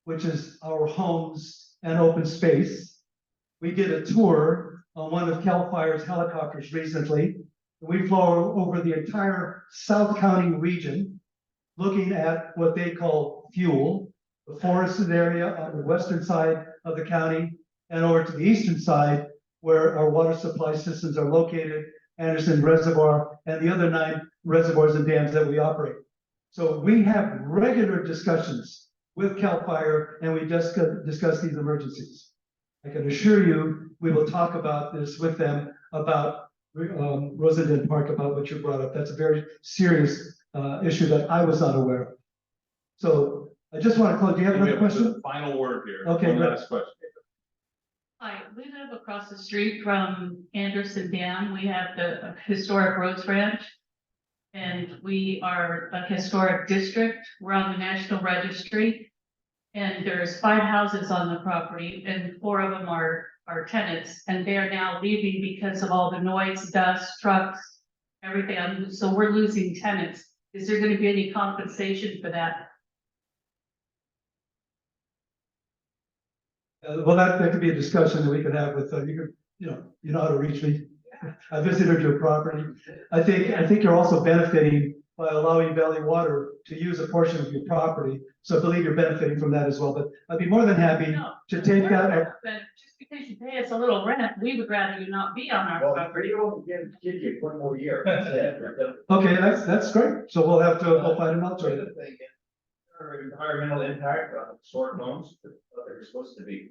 which is our homes and open space. We did a tour on one of CAL FIRE's helicopters recently. We flew over the entire South County region, looking at what they call fuel, the forested area on the western side of the county, and over to the eastern side, where our water supply systems are located, Anderson Reservoir, and the other 9 reservoirs and dams that we operate. So we have regular discussions with CAL FIRE, and we just discuss these emergencies. I can assure you, we will talk about this with them about Rosendale Park, about what you brought up. That's a very serious issue that I was not aware of. So I just want to close. Do you have another question? The final word here. Okay, One great. last question. Hi, we live across the street from Anderson Dam. We have the historic Rhodes Ranch. And we are a historic district. We're on the National Registry. And there's 5 houses on the property and 4 of them are tenants. And they are now leaving because of all the noise, dust, trucks, everything. So we're losing tenants. Is there going to be any compensation for that? Well, that could be a discussion that we could have with, you know how to reach me. I visited your property. I think you're also benefiting by allowing Valley Water to use a portion of your property. So I believe you're benefiting from that as well, but I'd be more than happy No, to take that. But just because you pay us a little rent, we would rather you not be on our property. Give you one more year. Okay, that's great. So we'll have to, we'll find an alternative. Environmental impact on short loans, what they're supposed to be.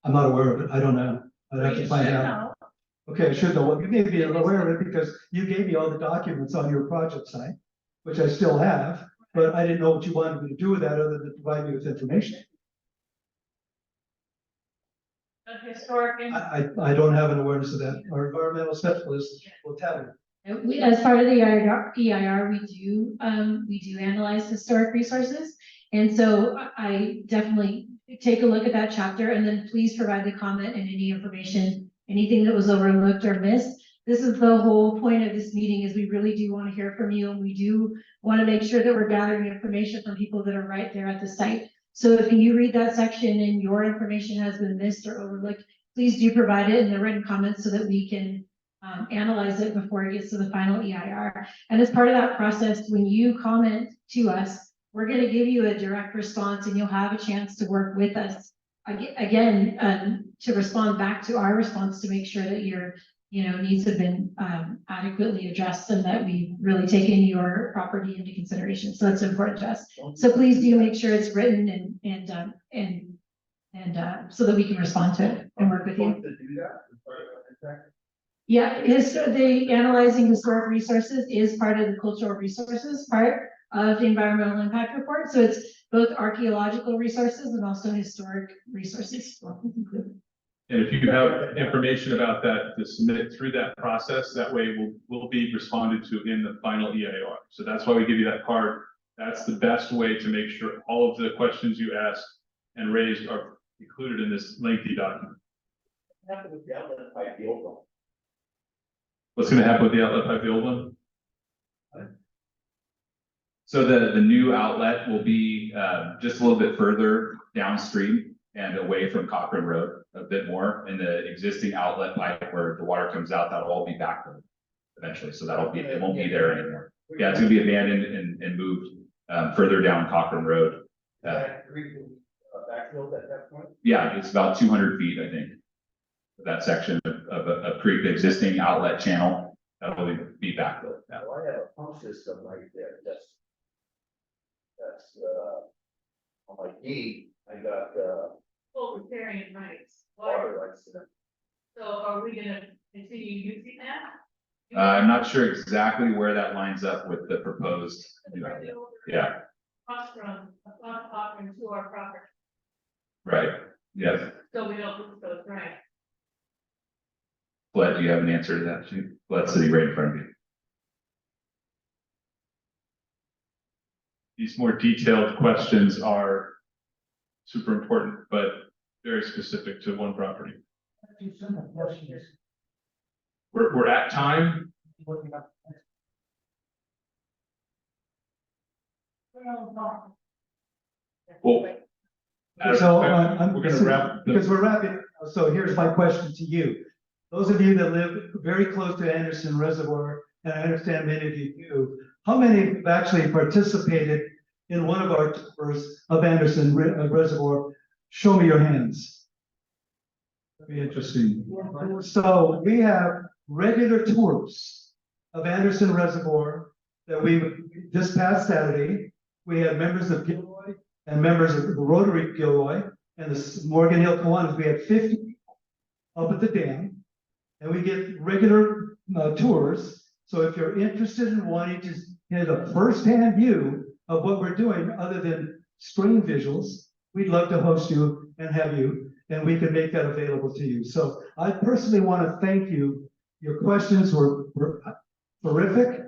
I'm not aware of it. I don't know. I'd have to You find should out. know. Okay, I should know. Well, you may be aware of it because you gave me all the documents on your project site, which I still have, but I didn't know what you wanted me to do with that other than provide me with information. A historic. I don't have an awareness of that. Our environmental specialist will tell you. And we, as part of the EIR, we do analyze historic resources. And so I definitely take a look at that chapter and then please provide the comment and any information, anything that was overlooked or missed. This is the whole point of this meeting is we really do want to hear from you and we do want to make sure that we're gathering information from people that are right there at the site. So if you read that section and your information has been missed or overlooked, please do provide it in the written comments so that we can analyze it before it gets to the final EIR. And as part of that process, when you comment to us, we're going to give you a direct response and you'll have a chance to work with us again to respond back to our response to make sure that your needs have been adequately addressed and that we've really taken your property into consideration. So that's important to us. So please do make sure it's written and so that we can respond to it and work with you. Yeah, the analyzing historic resources is part of the cultural resources part of the environmental impact report. So it's both archaeological resources and also historic resources. And if you have information about that to submit through that process, that way will be responded to in the final EIR. So that's why we give you that card. That's the best way to make sure all of the questions you asked and raised are included in this lengthy document. What's going to happen with the outlet pipe, the old one? So the new outlet will be just a little bit further downstream and away from Cochrane Road a bit more. And the existing outlet pipe where the water comes out, that'll all be backfilled eventually. So it won't be there anymore. Yeah, it's gonna be abandoned and moved further down Cochrane Road. Backfilled at that point? Yeah, it's about 200 feet, I think. That section of a creek, the existing outlet channel, that'll be backfilled. Yeah. Well, I have a pump system right there, that's on my deed, I got Full riparian rights. water rights to them. So are we gonna continue using that? I'm not sure exactly where that lines up with the proposed new outlet. Yeah, Across Cochrane to our property, right. Yes. so we don't lose those rights. Fled, do you have an answer to that too? Fled's sitting right in front of you. These more detailed questions are super important, but very specific to one property. We're at time. Well, So we're gonna wrap. because we're wrapping. So here's my question to you. Those of you that live very close to Anderson Reservoir, and I understand many of you do, how many have actually participated in one of our tours of Anderson Reservoir? Show me your hands. That'd be interesting. So we have regular tours of Anderson Reservoir that this past Saturday, we had members of Gilroy and members of the Rotary Gilroy and the Morgan Hill Kiwanis. We had 50 people up at the dam. And we get regular tours. So if you're interested in wanting to get a firsthand view of what we're doing, other than screen visuals, we'd love to host you and have you, and we can make that available to you. So I personally want to thank you. Your questions were terrific.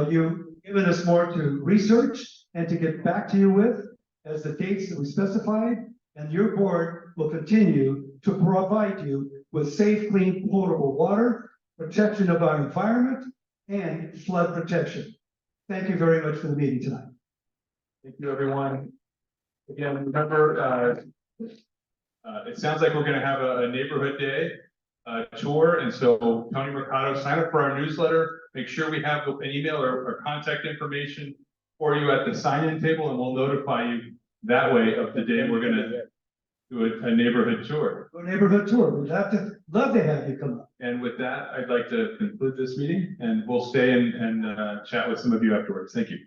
You've given us more to research and to get back to you with as the dates that we specified, and your board will continue to provide you with safe, clean, potable water, protection of our environment, and flood protection. Thank you very much for the meeting tonight. Thank you, everyone. Again, remember, it sounds like we're gonna have a neighborhood day tour. And so Tony Mercado, sign up for our newsletter. Make sure we have an email or contact information for you at the sign-in table, and we'll notify you that way of the day we're gonna do a neighborhood tour. Go neighborhood tour. We'd love to have you come up. And with that, I'd like to conclude this meeting, and we'll stay and chat with some of you afterwards. Thank you.